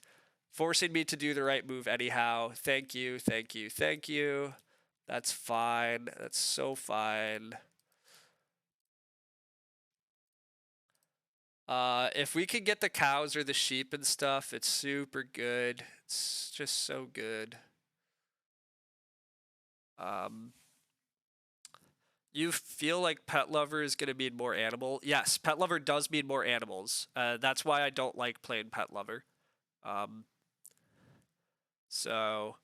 Speaker 1: Forcing me to do the right move anyhow. Thank you, thank you, thank you. That's fine. That's so fine. If we could get the cows or the sheep and stuff, it's super good. It's just so good. You feel like pet lover is going to mean more animal? Yes, pet lover does mean more animals. That's why I don't like playing pet lover. So,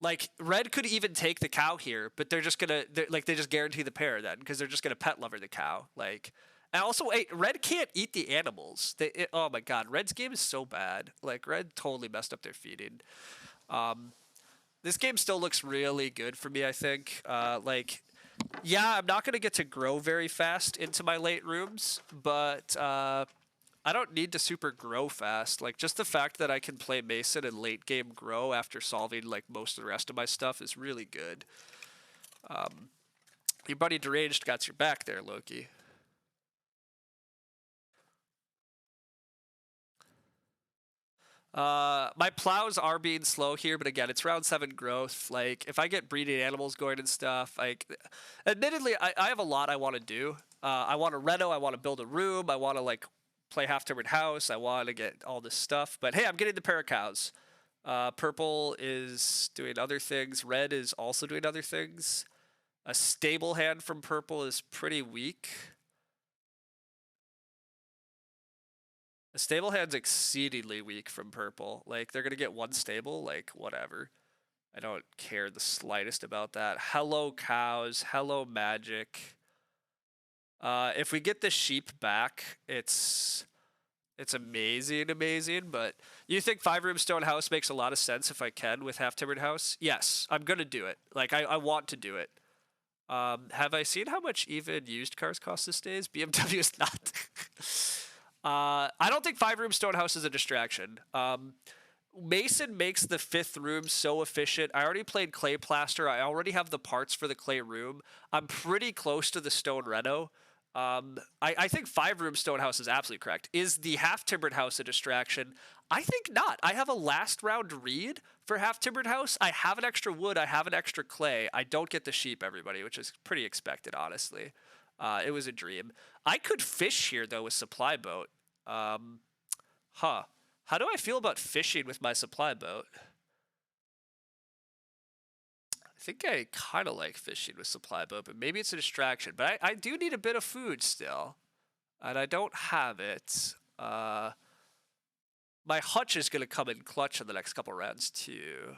Speaker 1: like, red could even take the cow here, but they're just gonna they just guarantee the pair then because they're just gonna pet lover the cow. Like, and also, red can't eat the animals. Oh my god, red's game is so bad. Like, red totally messed up their feeding. This game still looks really good for me. I think. Like, yeah, I'm not gonna get to grow very fast into my late rooms, but I don't need to super grow fast. Like, just the fact that I can play Mason and late game grow after solving like most of the rest of my stuff is really good. Your buddy Deranged got your back there, Loki. My plows are being slow here, but again, it's round 7 growth. Like, if I get breeding animals going and stuff, like, admittedly, I have a lot I want to do. I want to reno, I want to build a room, I want to, like, play half-timbered house, I want to get all this stuff. But hey, I'm getting the pair of cows. Purple is doing other things. Red is also doing other things. A stable hand from purple is pretty weak. A stable hand's exceedingly weak from purple. Like, they're going to get one stable, like, whatever. I don't care the slightest about that. Hello, cows. Hello, magic. If we get the sheep back, it's amazing, but you think 5-room stone house makes a lot of sense if I can with half-timbered house? Yes, I'm going to do it. Like, I want to do it. Have I seen how much even used cars cost these days? BMW is not. I don't think 5-room stone house is a distraction. Mason makes the 5th room so efficient. I already played clay plaster. I already have the parts for the clay room. I'm pretty close to the stone reno. I think 5-room stone house is absolutely correct. Is the half-timbered house a distraction? I think not. I have a last round read for half-timbered house. I have an extra wood. I have an extra clay. I don't get the sheep, everybody, which is pretty expected, honestly. It was a dream. I could fish here, though, with supply boat. How do I feel about fishing with my supply boat? I think I kind of like fishing with supply boat, but maybe it's a distraction. But I do need a bit of food still, and I don't have it. My hutch is going to come in clutch in the next couple rounds, too.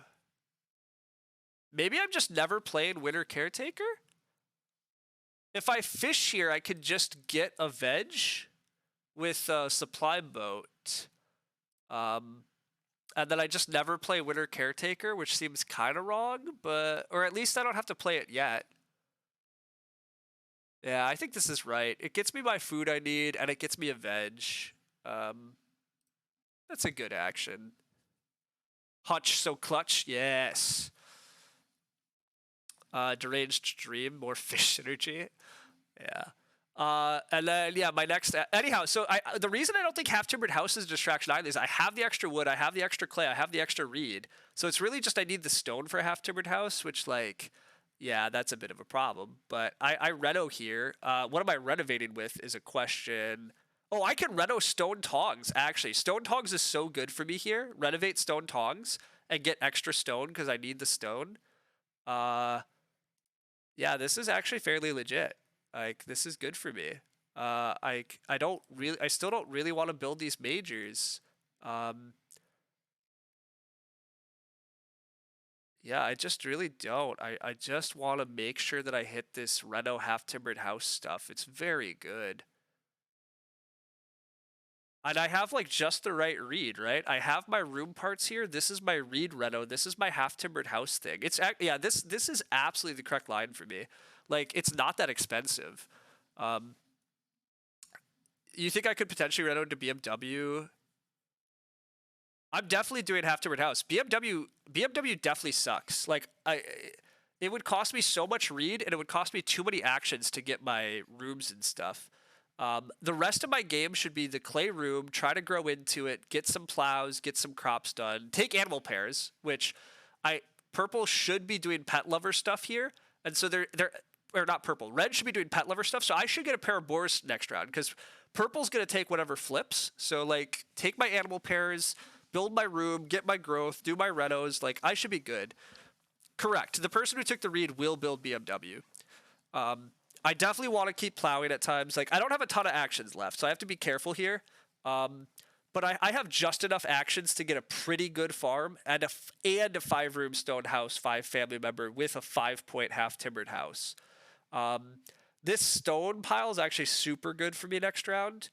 Speaker 1: Maybe I'm just never playing Winter Caretaker? If I fish here, I could just get a veg with a supply boat. And then I just never play Winter Caretaker, which seems kind of wrong, but... Or at least I don't have to play it yet. Yeah, I think this is right. It gets me my food I need, and it gets me a veg. That's a good action. Hutch, so clutch, yes. Deranged Dream, more fish synergy. Yeah. And then, yeah, my next... anyhow, so the reason I don't think half-timbered house is a distraction either is I have the extra wood, I have the extra clay, I have the extra reed. So it's really just I need the stone for a half-timbered house, which, like, yeah, that's a bit of a problem. But I reno here. What am I renovating with is a question... Oh, I can reno stone tongs, actually. Stone tongs is so good for me here. Renovate stone tongs and get extra stone because I need the stone. Yeah, this is actually fairly legit. Like, this is good for me. I still don't really want to build these majors. Yeah, I just really don't. I just want to make sure that I hit this reno half-timbered house stuff. It's very good. And I have like just the right reed, right? I have my room parts here. This is my reed reno. This is my half timbered house thing. Yeah, this is absolutely the correct line for me. Like it's not that expensive. Um, you think I could potentially reno to BMW? I'm definitely doing half timbered house. BMW definitely sucks. Like it would cost me so much reed, and it would cost me too many actions to get my rooms and stuff. The rest of my game should be the clay room, try to grow into it, get some plows, get some crops done, take animal pairs, which I purple should be doing pet lover stuff here, and so they're or not purple, red should be doing pet lover stuff. So I should get a pair of boars next round because purple's gonna take whatever flips. So like take my animal pairs, build my room, get my growth, do my renos. Like I should be good. Correct. The person who took the read will build BMW. I definitely want to keep plowing at times. Like I don't have a ton of actions left, so I have to be careful here. But I have just enough actions to get a pretty good farm and a 5-room stone house, 5 family member with a 5-point half timbered house. This stone pile is actually super good for me next round.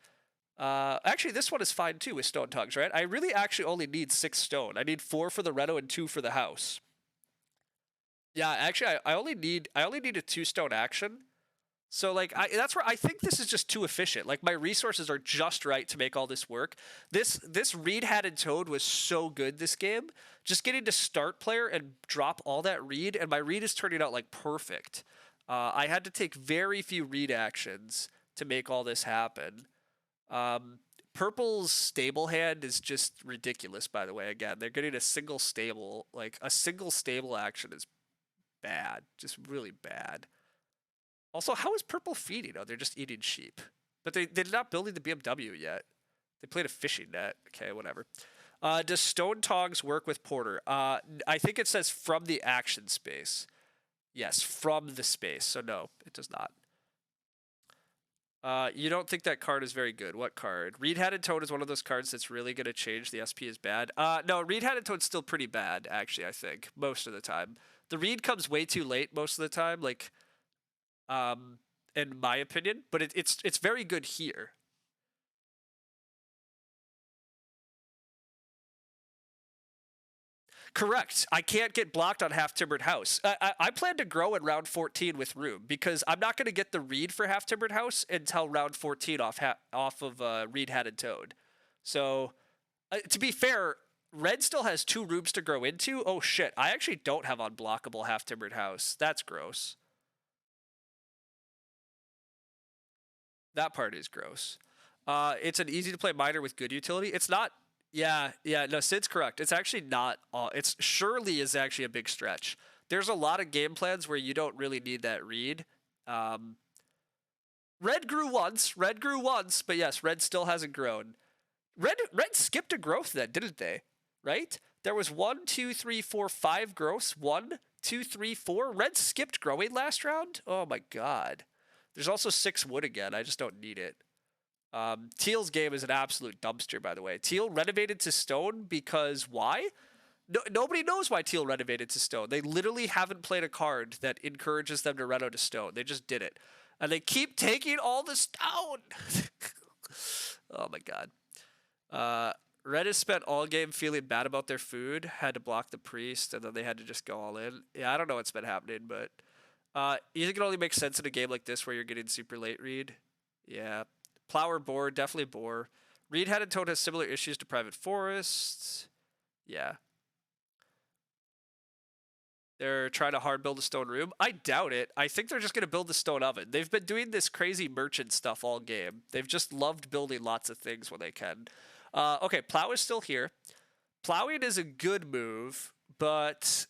Speaker 1: Actually, this one is fine too with stone tugs, right? I really actually only need 6 stone. I need 4 for the reno and 2 for the house. Yeah, actually, I only need a 2 stone action. So like that's where I think this is just too efficient. Like my resources are just right to make all this work. This reed-hatted toad was so good this game. Just getting to start player and drop all that reed, and my reed is turning out like perfect. I had to take very few reed actions to make all this happen. Purple's stable hand is just ridiculous, by the way. Again, they're getting a single stable. Like a single stable action is bad, just really bad. Also, how is purple feeding? Oh, they're just eating sheep. But they're not building the BMW yet. They played a fishing net. Okay, whatever. Does stone togs work with porter? I think it says from the action space. Yes, from the space. So no, it does not. You don't think that card is very good. What card? Reed-hatted toad is one of those cards that's really going to change. The SP is bad. No, Reed-hatted toad's still pretty bad, actually, I think, most of the time. The reed comes way too late most of the time. Like, in my opinion, but it's very good here. Correct. I can't get blocked on half timbered house. I plan to grow in round 14 with room because I'm not going to get the reed for half timbered house until round 14 off of reed-hatted toad. So, to be fair, red still has 2 rooms to grow into. Oh shit! I actually don't have unblockable half timbered house. That's gross. That part is gross. It's an easy to play miner with good utility. It's not. Yeah, yeah. No, Sid's correct. It's actually not. It's surely is actually a big stretch. There's a lot of game plans where you don't really need that read. Red grew once. Red grew once, but yes, red still hasn't grown. Red skipped a growth then, didn't they? Right? There was 1, 2, 3, 4, 5 growths. 1, 2, 3, 4. Red skipped growing last round. Oh my god. There's also 6 wood again. I just don't need it. Teal's game is an absolute dumpster, by the way. Teal renovated to stone because why? Nobody knows why Teal renovated to stone. They literally haven't played a card that encourages them to reno to stone. They just did it. And they keep taking all the stone. Oh my god. Red has spent all game feeling bad about their food, had to block the priest, and then they had to just go all in. Yeah, I don't know what's been happening, but you think it only makes sense in a game like this where you're getting super late read? Yeah. Plow or boar, definitely boar. Reed-hatted toad has similar issues to private forests. Yeah. They're trying to hard build a stone room. I doubt it. I think they're just going to build the stone oven. They've been doing this crazy merchant stuff all game. They've just loved building lots of things when they can. Okay, plow is still here. Plowing is a good move, but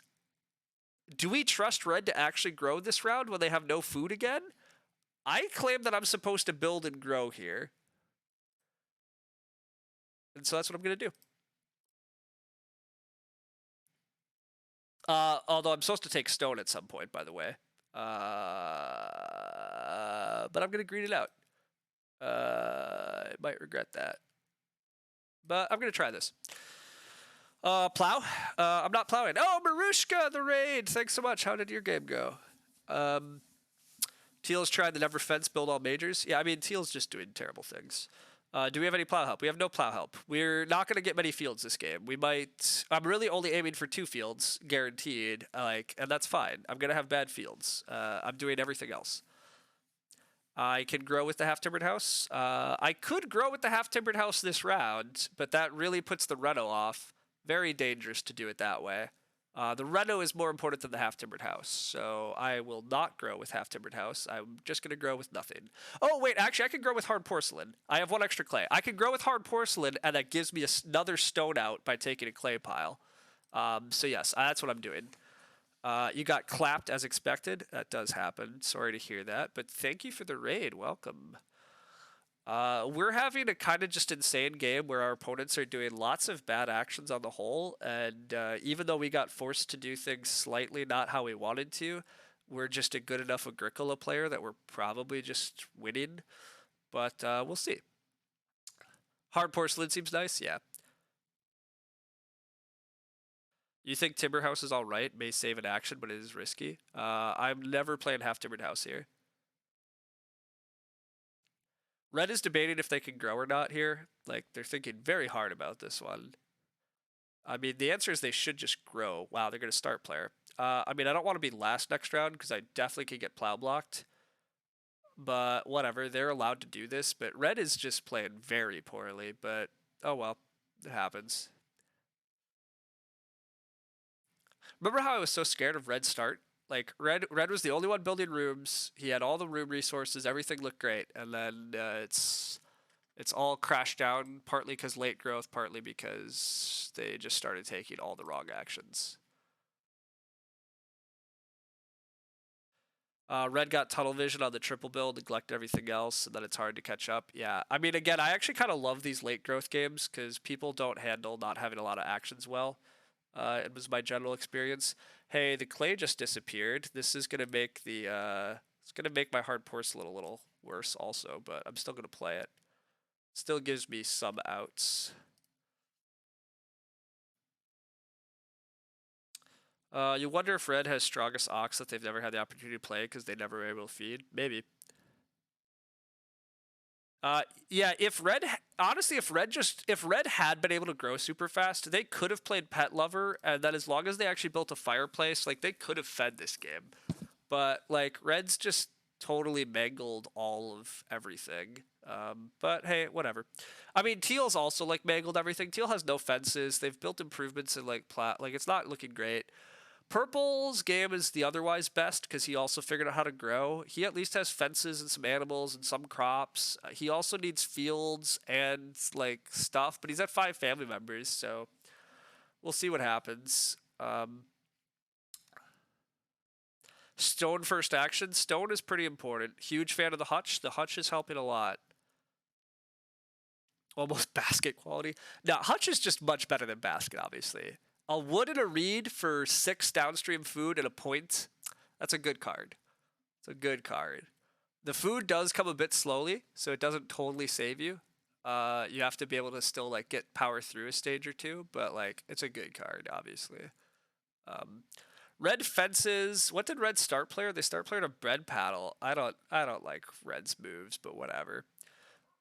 Speaker 1: do we trust red to actually grow this round when they have no food again? I claim that I'm supposed to build and grow here. And so that's what I'm going to do. Although I'm supposed to take stone at some point, by the way. But I'm going to green it out. I might regret that. But I'm going to try this. Plow? I'm not plowing. Oh, Marushka, the raid! Thanks so much. How did your game go? Teal's tried the never fence build all majors. Yeah, I mean, Teal's just doing terrible things. Do we have any plow help? We have no plow help. We're not going to get many fields this game. We might. I'm really only aiming for 2 fields, guaranteed. And that's fine. I'm going to have bad fields. I'm doing everything else. I can grow with the half-timbered house. I could grow with the half-timbered house this round, but that really puts the reno off. Very dangerous to do it that way. The reno is more important than the half-timbered house, so I will not grow with half-timbered house. I'm just going to grow with nothing. Oh, wait, actually, I can grow with hard porcelain. I have 1 extra clay. I can grow with hard porcelain, and that gives me another stone out by taking a clay pile. So yes, that's what I'm doing. You got clapped as expected. That does happen. Sorry to hear that, but thank you for the raid. Welcome. We're having a kind of just insane game where our opponents are doing lots of bad actions on the whole, and even though we got forced to do things slightly not how we wanted to, we're just a good enough Agricola player that we're probably just winning, but we'll see. Hard porcelain seems nice, yeah. You think Timber House is alright, may save an action, but it is risky. I'm never playing half-timbered house here. Red is debating if they can grow or not here. Like, they're thinking very hard about this one. I mean, the answer is they should just grow. Wow, they're going to start player. I mean, I don't want to be last next round because I definitely could get plow blocked. But whatever, they're allowed to do this. But red is just playing very poorly. But, oh well, it happens. Remember how I was so scared of red start? Like, red was the only one building rooms. He had all the room resources. Everything looked great. And then it's all crashed down, partly because late growth, partly because they just started taking all the wrong actions. Red got tunnel vision on the triple build, neglected everything else, and then it's hard to catch up. Yeah, I mean, again, I actually kind of love these late growth games because people don't handle not having a lot of actions well. It was my general experience. Hey, the clay just disappeared. This is gonna make the it's gonna make my hard porcelain a little worse also, but I'm still gonna play it. Still gives me some outs. You wonder if red has strongest ox that they've never had the opportunity to play because they never were able to feed. Maybe. Yeah, if red honestly, if red had been able to grow super fast, they could have played Pet Lover, and then as long as they actually built a fireplace, like they could have fed this game. But like red's just totally mangled all of everything. But hey, whatever. I mean, teal's also like mangled everything. Teal has no fences. They've built improvements in like like it's not looking great. Purple's game is the otherwise best because he also figured out how to grow. He at least has fences and some animals and some crops. He also needs fields and like stuff, but he's at 5 family members, so we'll see what happens. Stone first action. Stone is pretty important. Huge fan of the hutch. The hutch is helping a lot. Almost basket quality. Now, hutch is just much better than basket, obviously. A wood and a reed for 6 downstream food and a point. That's a good card. It's a good card. The food does come a bit slowly, so it doesn't totally save you. You have to be able to still like get power through a stage or two, but like it's a good card, obviously. Red fences. What did red start player? They start player a bread paddle. I don't like red's moves, but whatever.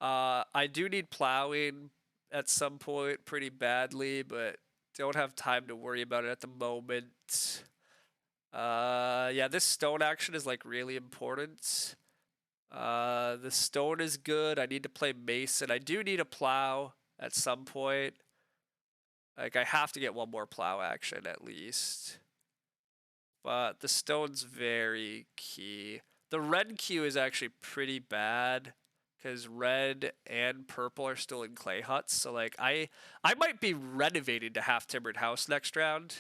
Speaker 1: I do need plowing at some point pretty badly, but don't have time to worry about it at the moment. Yeah, this stone action is like really important. The stone is good. I need to play mason. I do need a plow at some point. Like I have to get 1 more plow action at least. But the stone's very key. The red queue is actually pretty bad because red and purple are still in clay huts. So like I might be renovating to half timbered house next round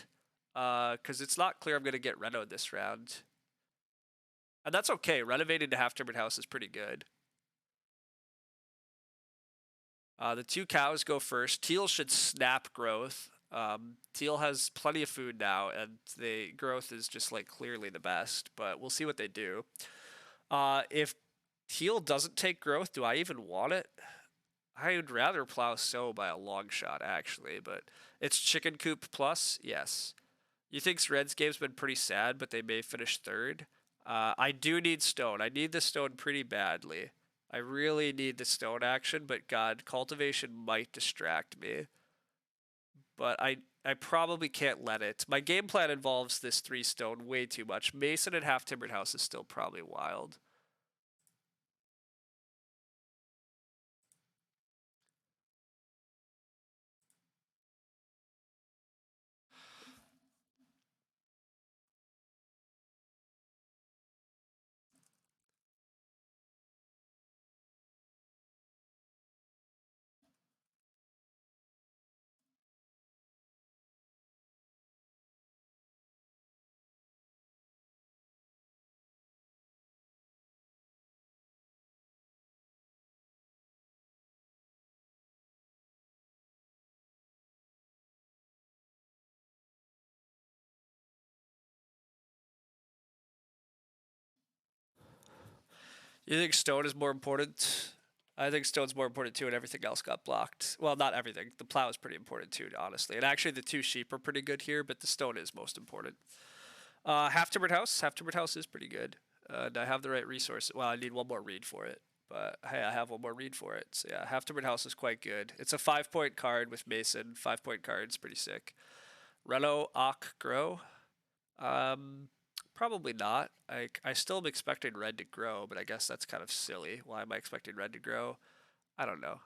Speaker 1: because it's not clear I'm going to get renoed this round. And that's okay. Renovating to half timbered house is pretty good. The 2 cows go first. Teal should snap growth. Teal has plenty of food now, and the growth is just like clearly the best, but we'll see what they do. If Teal doesn't take growth, do I even want it? I would rather plow so by a long shot, actually, but it's chicken coop plus, yes. You think Red's game's been pretty sad, but they may finish 3rd. I do need stone. I need the stone pretty badly. I really need the stone action, but God, cultivation might distract me. But I probably can't let it. My game plan involves this 3 stone way too much. Mason and half timbered house is still probably wild. You think stone is more important? I think stone's more important too, and everything else got blocked. Well, not everything. The plow is pretty important too, honestly. And actually, the 2 sheep are pretty good here, but the stone is most important. Half timbered house. Half timbered house is pretty good. And I have the right resource. Well, I need one more read for it, but hey, I have one more read for it. So yeah, half timbered house is quite good. It's a 5-point card with Mason. 5-point card's pretty sick. Reno, Ock, Grow. Um, Probably not. I still am expecting red to grow, but I guess that's kind of silly. Why am I expecting red to grow? I don't know.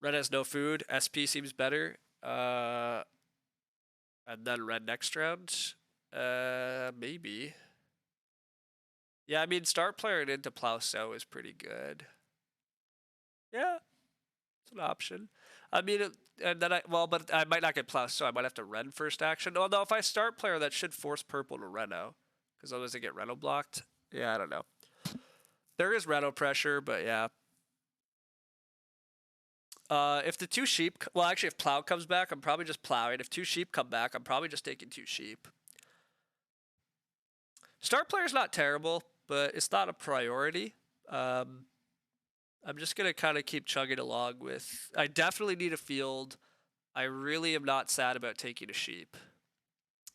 Speaker 1: Red has no food. SP seems better. And then red next round. Maybe. Yeah, I mean, start playing into plow sow is pretty good. Yeah, it's an option. I mean, and then but I might not get plow sow. I might have to ren first action. Although if I start player, that should force purple to reno, because otherwise I get reno blocked. Yeah, I don't know. There is reno pressure, but yeah. If the 2 sheep, well, actually, if plow comes back, I'm probably just plowing. If 2 sheep come back, I'm probably just taking 2 sheep. Start player's not terrible, but it's not a priority. I'm just gonna kind of keep chugging along with. I definitely need a field. I really am not sad about taking a sheep.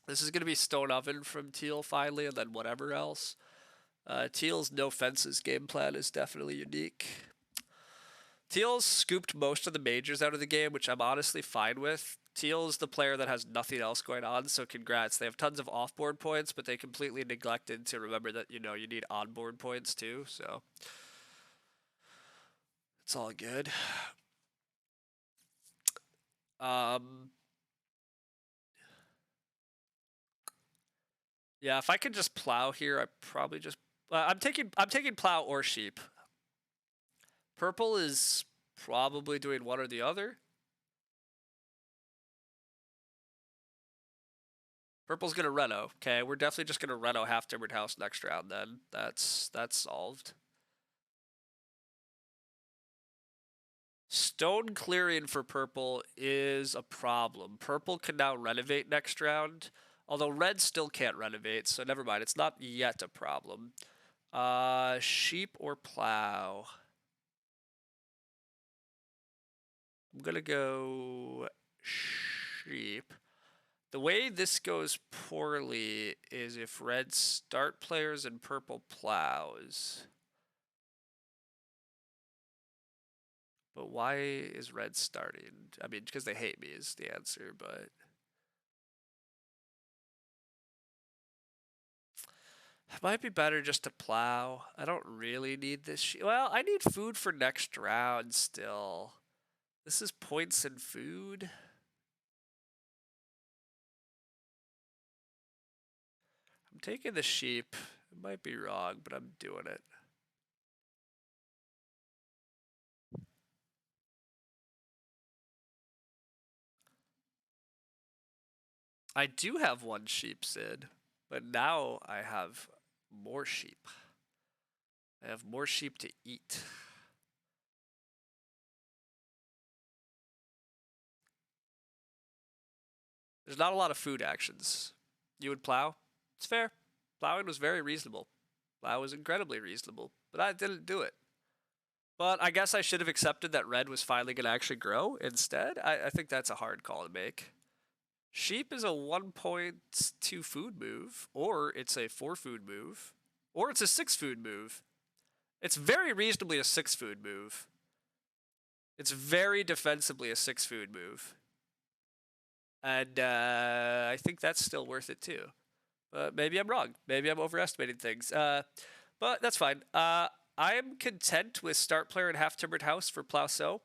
Speaker 1: This is gonna be stone oven from Teal finally, and then whatever else. Teal's no fences game plan is definitely unique. Teal's scooped most of the majors out of the game, which I'm honestly fine with. Teal's the player that has nothing else going on, so congrats. They have tons of off-board points, but they completely neglected to remember that, you need on-board points too, so it's all good. Yeah, if I could just plow here, I probably just I'm taking plow or sheep. Purple is probably doing one or the other. Purple's gonna reno. Okay, we're definitely just gonna reno half timbered house next round then. That's solved. Stone clearing for purple is a problem. Purple can now renovate next round, although red still can't renovate, so never mind. It's not yet a problem. Sheep or plow? I'm gonna go sheep. The way this goes poorly is if red start players and purple plows. But why is red starting? I mean, because they hate me is the answer, but it might be better just to plow. I don't really need this. Well, I need food for next round still. This is points and food. I'm taking the sheep. It might be wrong, but I'm doing it. I do have 1 sheep, Sid, but now I have more sheep. I have more sheep to eat. There's not a lot of food actions. You would plow? It's fair. Plowing was very reasonable. Plow was incredibly reasonable, but I didn't do it. But I guess I should have accepted that red was finally going to actually grow instead. I think that's a hard call to make. Sheep is a 1.2 food move, or it's a 4 food move, or it's a 6 food move. It's very reasonably a 6 food move. It's very defensively a 6 food move. And I think that's still worth it too. But maybe I'm wrong. Maybe I'm overestimating things. But that's fine. I am content with start player and half timbered house for Plow Sow.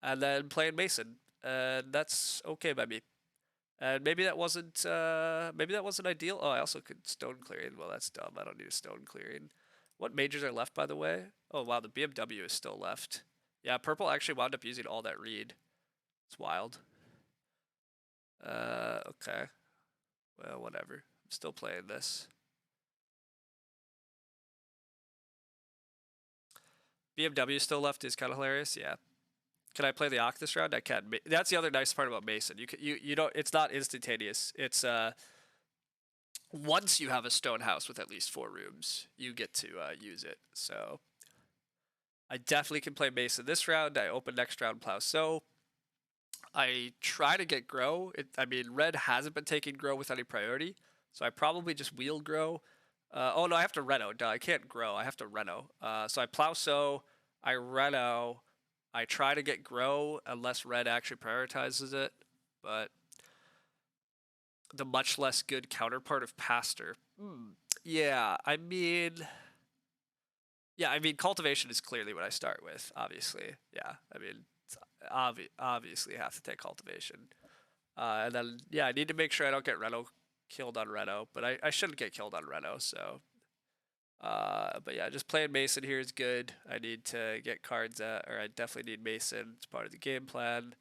Speaker 1: And then playing Mason. And that's okay by me. And maybe that wasn't ideal. Oh, I also could stone clearing. Well, that's dumb. I don't need a stone clearing. What majors are left, by the way? Oh, wow, the BMW is still left. Yeah, purple actually wound up using all that reed. It's wild. Okay. Well, whatever. I'm still playing this. BMW still left is kind of hilarious. Yeah. Can I play the Oct this round? I can. That's the other nice part about Mason. You don't. It's not instantaneous. It's once you have a stone house with at least 4 rooms, you get to use it. So I definitely can play Mason this round. I open next round Plow Sow. I try to get Grow. I mean, red hasn't been taking Grow with any priority, so I probably just wheel Grow. Oh no, I have to Reno. Duh, I can't Grow. I have to Reno. So I Plow Sow. I Reno. I try to get Grow unless red actually prioritizes it, but the much less good counterpart of Pastor. Yeah, I mean, cultivation is clearly what I start with, obviously. Yeah, I mean, obviously have to take cultivation. And then, yeah, I need to make sure I don't get Reno killed on Reno, but I shouldn't get killed on Reno, so. But yeah, just playing Mason here is good. I need to get cards or I definitely need Mason. It's part of the game plan.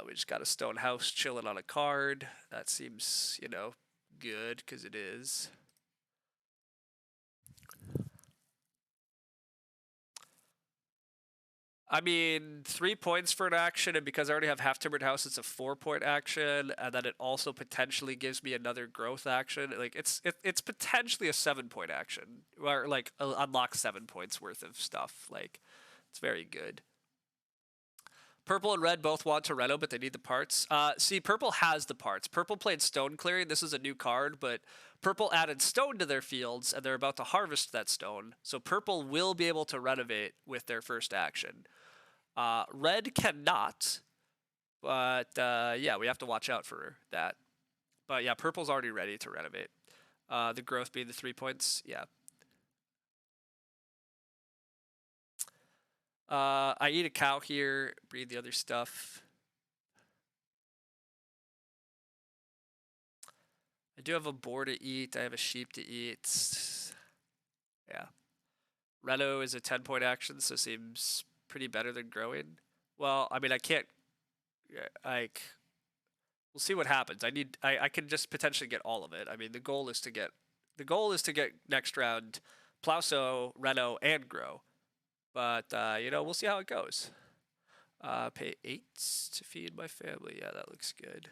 Speaker 1: We just got a stone house chilling on a card. That seems, good because it is. I mean, 3 points for an action, and because I already have half timbered house, it's a 4-point action, and then it also potentially gives me another growth action. Like it's potentially a 7-point action, or like unlock 7 points worth of stuff. Like it's very good. Purple and red both want to Reno, but they need the parts. See, purple has the parts. Purple played stone clearing. This is a new card, but purple added stone to their fields, and they're about to harvest that stone. So purple will be able to renovate with their first action. Red cannot, but yeah, we have to watch out for that. But yeah, purple's already ready to renovate. The growth being the 3 points, yeah. I eat a cow here, breed the other stuff. I do have a boar to eat. I have a sheep to eat. Yeah. Reno is a 10-point action, so seems pretty better than growing. Well, I mean, I can't, like, we'll see what happens. I can just potentially get all of it. I mean, the goal is to get next round Plow Sow, Reno, and grow. But, we'll see how it goes. Pay 8 to feed my family. Yeah, that looks good.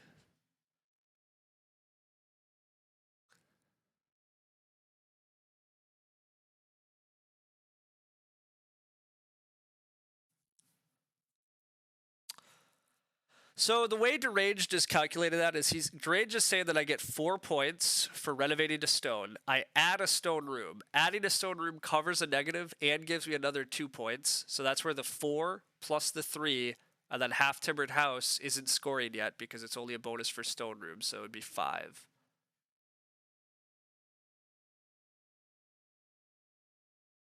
Speaker 1: So the way Deranged is calculated that is Deranged is saying that I get 4 points for renovating a stone. I add a stone room. Adding a stone room covers a negative and gives me another 2 points. So that's where the 4 plus the 3 and then half timbered house isn't scoring yet because it's only a bonus for stone room. So it would be 5.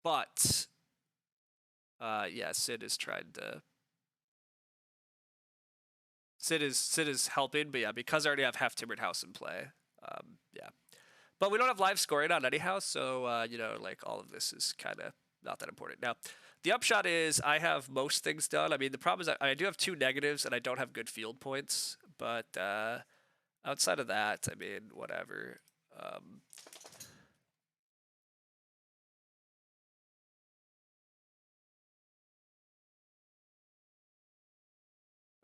Speaker 1: But yeah, Sid is trying to. Sid is helping, but yeah, because I already have half timbered house in play. Yeah. But we don't have live scoring on anyhow, so like all of this is kind of not that important. Now, the upshot is I have most things done. I mean, the problem is I do have 2 negatives and I don't have good field points, but outside of that, I mean, whatever.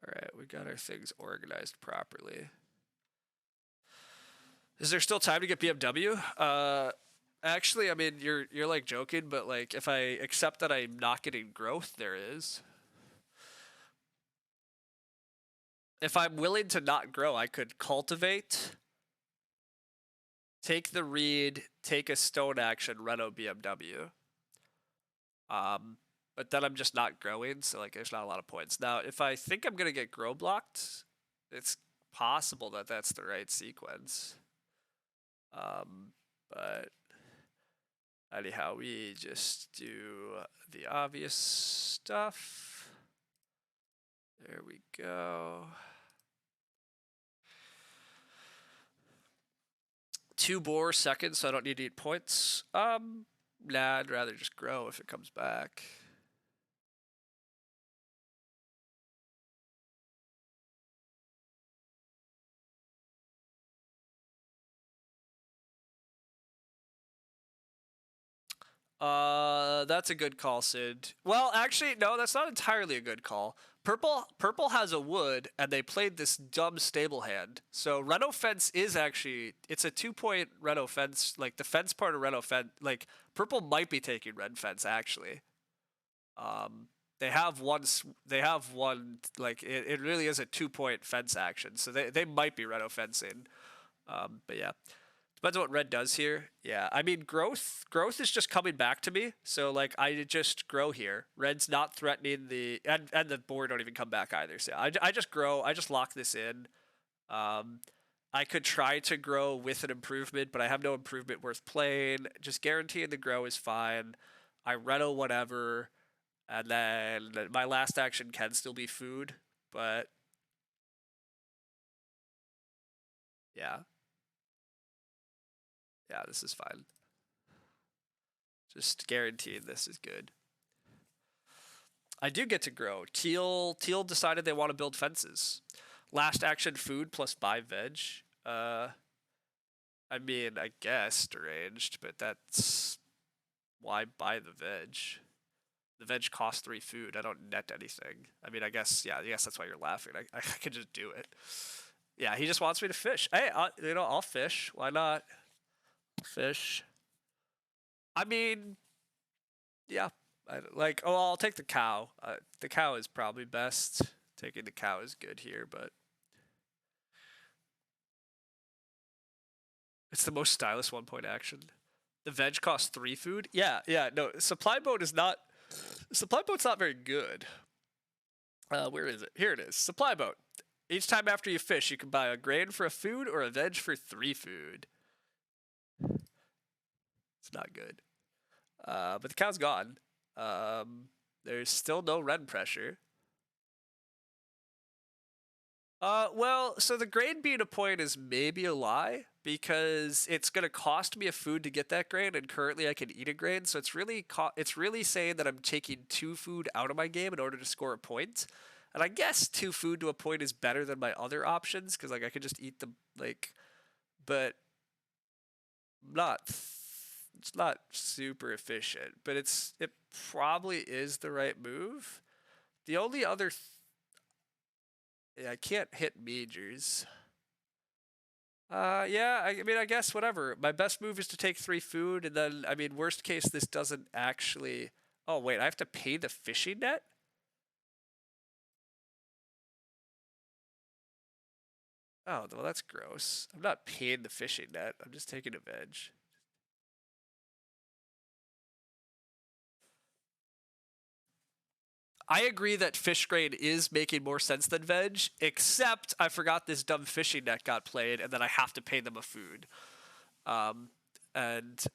Speaker 1: All right, we got our things organized properly. Is there still time to get BMW? Actually, I mean, you're like joking, but like if I accept that I'm not getting growth, there is. if I'm willing to not grow, I could cultivate, take the reed, take a stone action, reno BMW. But then I'm just not growing, so like there's not a lot of points. Now, if I think I'm gonna get grow blocked, it's possible that that's the right sequence. But anyhow, we just do the obvious stuff. There we go. 2 boar seconds, so I don't need to eat points. Nah, I'd rather just grow if it comes back. That's a good call, Sid. Well, actually, no, that's not entirely a good call. Purple has a wood, and they played this dumb stable hand. So Reno Fence is actually, it's a 2-point Reno Fence. Like the fence part of Reno Fence, like purple might be taking red fence actually. They have one. Like it really is a 2-point fence action. So they might be Reno fencing. But yeah. Depends on what red does here. Yeah, I mean growth is just coming back to me. So like I just grow here. Red's not threatening the and the board don't even come back either. So I just grow. I just lock this in. I could try to grow with an improvement, but I have no improvement worth playing. Just guaranteeing the grow is fine. I reno whatever, and then my last action can still be food, but yeah. Yeah, this is fine. Just guaranteed this is good. I do get to grow. Teal decided they want to build fences. Last action food plus buy veg. I mean, I guess deranged, but that's why buy the veg. The veg costs 3 food. I don't net anything. I mean, I guess that's why you're laughing. I can just do it. Yeah, he just wants me to fish. Hey, I'll fish. Why not? Fish. I mean, yeah. I'll take the cow. The cow is probably best. Taking the cow is good here, but it's the most stylish 1-point action. The veg costs 3 food. Yeah. No, supply boat's not very good. Where is it? Here it is. Supply boat. Each time after you fish, you can buy a grain for a food or a veg for 3 food. It's not good. But the cow's gone. There's still no red pressure. Well, so the grain being a point is maybe a lie because it's gonna cost me a food to get that grain, and currently I can eat a grain, so it's really saying that I'm taking 2 food out of my game in order to score a point. And I guess 2 food to a point is better than my other options because like I could just eat them but not. It's not super efficient, but it probably is the right move. The only other I can't hit majors. Yeah, I mean, I guess whatever. My best move is to take 3 food, and then, I mean, worst case, this doesn't actually... Oh, wait, I have to pay the fishing net? Oh, well, that's gross. I'm not paying the fishing net. I'm just taking a veg. I agree that fish grain is making more sense than veg, except I forgot this dumb fishing net got played, and then I have to pay them a food. And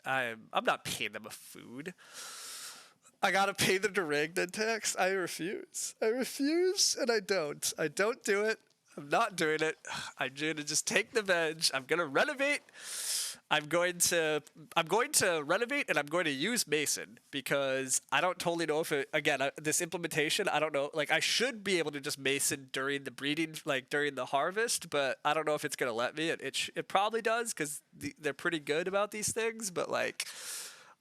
Speaker 1: I'm not paying them a food. I gotta pay the deranged tax. I refuse. I refuse, and I don't. I don't do it. I'm not doing it. I'm gonna just take the veg. I'm gonna renovate. I'm going to renovate, and I'm going to use Mason because I don't totally know if this implementation, I don't know, like I should be able to just Mason during the breeding, like during the harvest, but I don't know if it's going to let me. It probably does because they're pretty good about these things, but like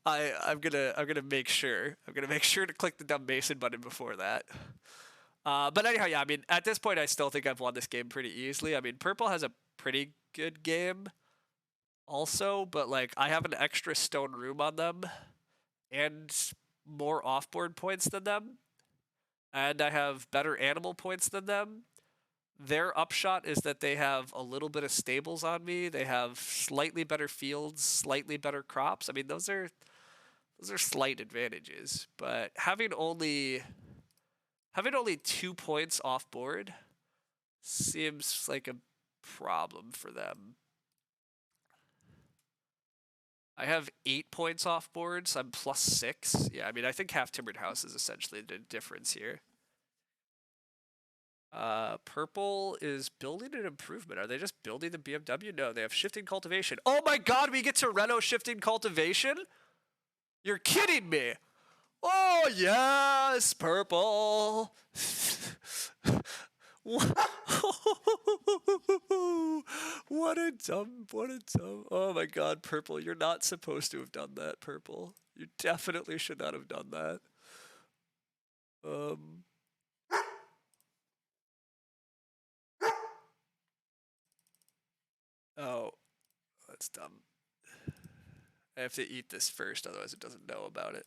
Speaker 1: I'm gonna make sure to click the dumb Mason button before that. But anyhow, yeah, I mean, at this point, I still think I've won this game pretty easily. I mean, purple has a pretty good game also, but like I have an extra stone room on them and more offboard points than them, and I have better animal points than them. Their upshot is that they have a little bit of stables on me. They have slightly better fields, slightly better crops. I mean, those are slight advantages, but having only 2 points off board seems like a problem for them. I have 8 points off board, so I'm +6. Yeah, I mean, I think half timbered house is essentially the difference here. Purple is building an improvement. Are they just building the BMW? No, they have shifting cultivation. Oh my god, we get to reno shifting cultivation? You're kidding me. Oh yes, purple. What a dumb. Oh my god, purple, you're not supposed to have done that, purple. You definitely should not have done that. Oh, that's dumb. I have to eat this first, otherwise it doesn't know about it.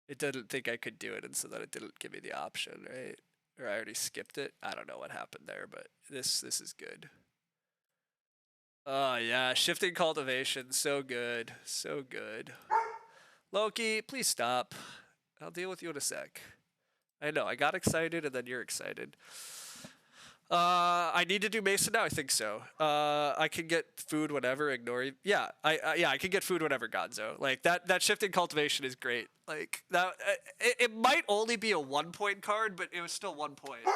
Speaker 1: It didn't think I could do it, and so then it didn't give me the option, right? Or I already skipped it. I don't know what happened there, but this is good. Oh yeah, shifting cultivation, so good, so good. Loki, please stop. I'll deal with you in a sec. I know, I got excited and then you're excited. I need to do Mason now. I think so. I can get food whenever. Ignore you. Yeah, I can get food whenever. Gonzo. Like that shifting cultivation is great. Like that. It might only be a 1-point card, but it was still 1 point. Like.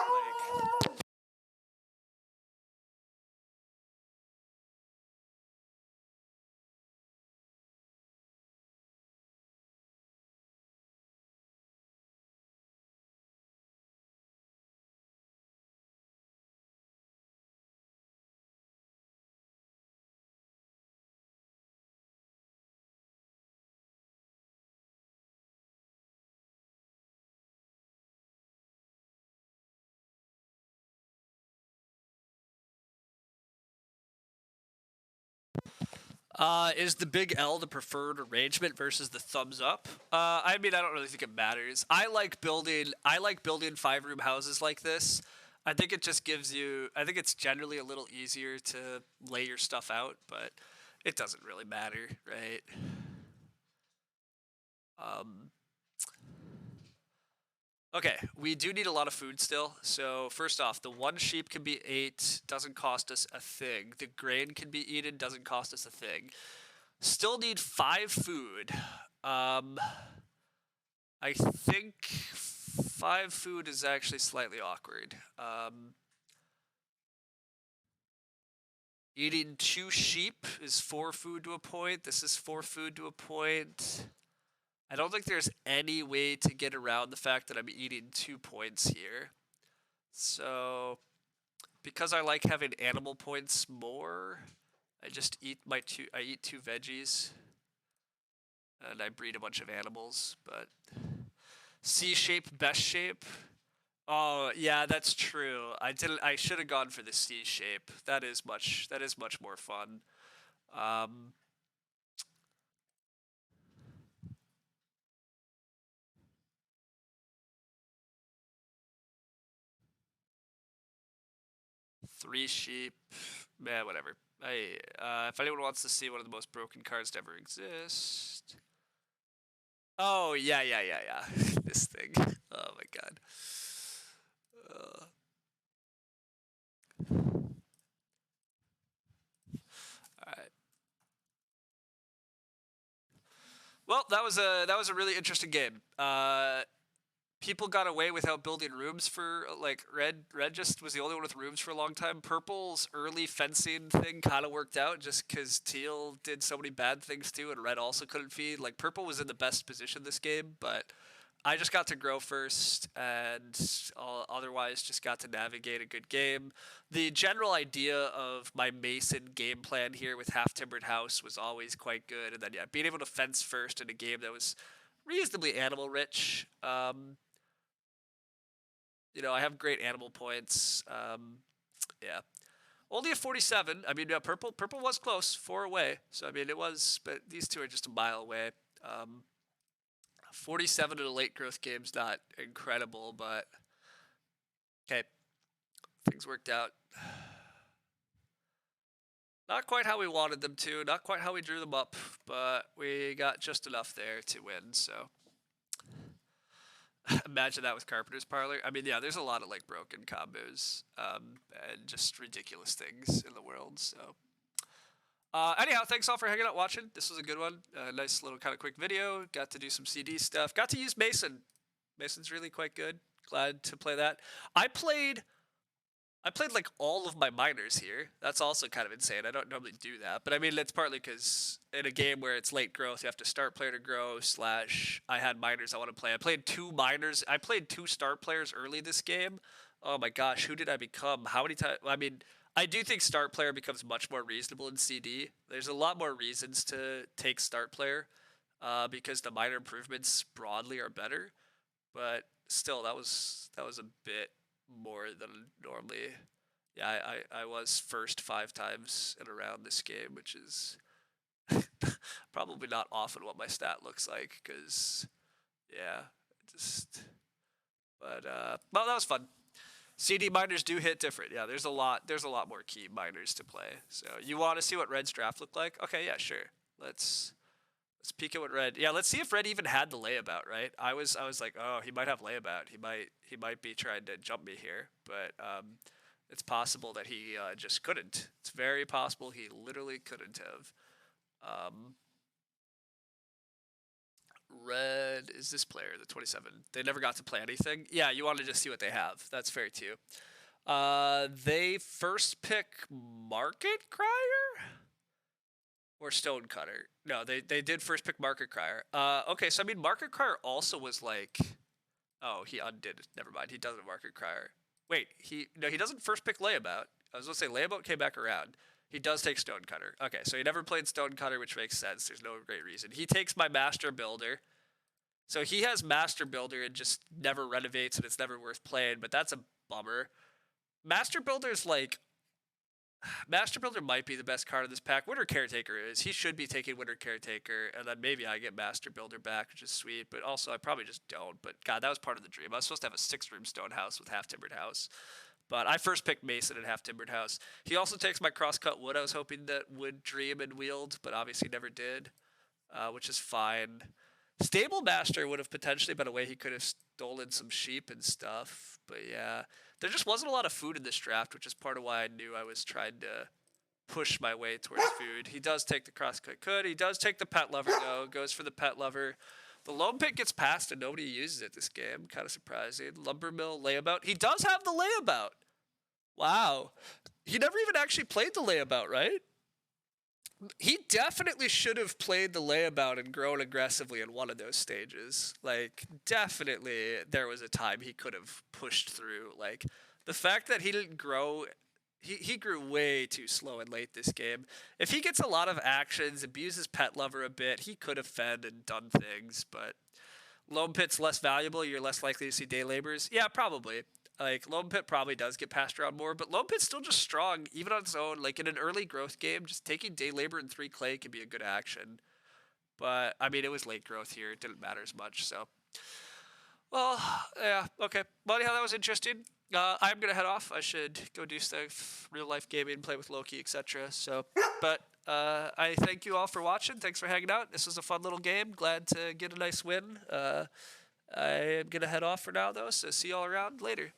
Speaker 1: Is the big L the preferred arrangement versus the thumbs up? I mean, I don't really think it matters. I like building 5-room houses like this. I think it just gives you. I think it's generally a little easier to lay your stuff out, but it doesn't really matter, right? Okay, we do need a lot of food still. So first off, the 1 sheep can be 8, doesn't cost us a thing. The grain can be eaten, doesn't cost us a thing. Still need 5 food. I think 5 food is actually slightly awkward. Eating 2 sheep is 4 food to a point. This is 4 food to a point. I don't think there's any way to get around the fact that I'm eating 2 points here. So, because I like having animal points more, I just eat I eat 2 veggies. And I breed a bunch of animals, but C shape, best shape. Oh, yeah, that's true. I should have gone for the C shape. That is much more fun. 3 sheep. Man, whatever. If anyone wants to see one of the most broken cards to ever exist. Oh, yeah. This thing. Oh my god. Alright. Well, that was a really interesting game. People got away without building rooms for like red just was the only one with rooms for a long time. Purple's early fencing thing kind of worked out just because teal did so many bad things too, and red also couldn't feed. Like purple was in the best position this game, but I just got to grow first, and otherwise just got to navigate a good game. The general idea of my Mason game plan here with half timbered house was always quite good, and then yeah, being able to fence first in a game that was reasonably animal rich. I have great animal points. Yeah. Only a 47. I mean, purple was close, 4 away. So I mean, it was, but these two are just a mile away. 47 in a late growth game's not incredible, but okay, things worked out. Not quite how we wanted them to, not quite how we drew them up, but we got just enough there to win, so. Imagine that with Carpenter's Parlor. I mean, yeah, there's a lot of like broken combos and just ridiculous things in the world, so. Anyhow, thanks all for hanging out watching. This was a good one. Nice little kind of quick video. Got to do some CD stuff. Got to use Mason. Mason's really quite good. Glad to play that. I played like all of my minors here. That's also kind of insane. I don't normally do that, but I mean, it's partly because in a game where it's late growth, you have to start player to grow / I had minors I want to play. I played 2 minors. I played 2 start players early this game. Oh my gosh, who did I become? How many times? I mean, I do think start player becomes much more reasonable in CD. There's a lot more reasons to take start player because the minor improvements broadly are better, but still, that was a bit more than normally. Yeah, I was first 5 times in a round this game, which is probably not often what my stat looks like, because yeah, but well, that was fun. CD minors do hit different. Yeah, there's a lot more key minors to play. So you want to see what Red's draft looked like? Okay, yeah, sure. Let's peek at what Red. Yeah, let's see if Red even had the layabout, right? I was like, oh, he might have layabout. He might be trying to jump me here, but it's possible that he just couldn't. It's very possible he literally couldn't have. Red is this player, the 27. They never got to play anything. Yeah, you want to just see what they have. That's fair too. They first pick Market Crier or Stonecutter. No, they did first pick Market Crier. Okay, so I mean Market Crier also was like, oh, he undid. Never mind. He doesn't have Market Crier. Wait, he doesn't first pick Layabout. I was gonna say Layabout came back around. He does take Stonecutter. Okay, so he never played Stonecutter, which makes sense. There's no great reason. He takes my Master Builder. So he has Master Builder and just never renovates, and it's never worth playing, but that's a bummer. Master Builder's like... Master Builder might be the best card of this pack. Winter Caretaker is. He should be taking Winter Caretaker, and then maybe I get Master Builder back, which is sweet, but also I probably just don't. But God, that was part of the dream. I was supposed to have a 6-room stone house with half-timbered house. But I first picked Mason and half-timbered house. He also takes my crosscut wood. I was hoping that would dream and wield, but obviously never did, which is fine. Stable Master would have potentially been a way he could have stolen some sheep and stuff. But yeah, there just wasn't a lot of food in this draft, which is part of why I knew I was trying to push my way towards food. He does take the crosscut could. He does take the pet lover, though. Goes for the pet lover. The loam pit gets passed and nobody uses it this game. Kind of surprising. Lumber mill, layabout. He does have the layabout. Wow. He never even actually played the layabout, right? He definitely should have played the layabout and grown aggressively in one of those stages. Like, definitely there was a time he could have pushed through. Like, the fact that he didn't grow... He grew way too slow and late this game. If he gets a lot of actions, abuses Pet Lover a bit, he could have fed and done things, but Loam Pit's less valuable, you're less likely to see day laborers. Yeah, probably. Like, Loam Pit probably does get passed around more, but Loam Pit's still just strong, even on its own. Like, in an early growth game, just taking day labor and 3 clay can be a good action. But, I mean, it was late growth here. It didn't matter as much, so... Well, yeah, okay. Well, anyhow, that was interesting. I'm going to head off. I should go do stuff, real-life gaming, play with Loki, etc. So, but I thank you all for watching. Thanks for hanging out. This was a fun little game. Glad to get a nice win. I am going to head off for now, though, so see you all around later.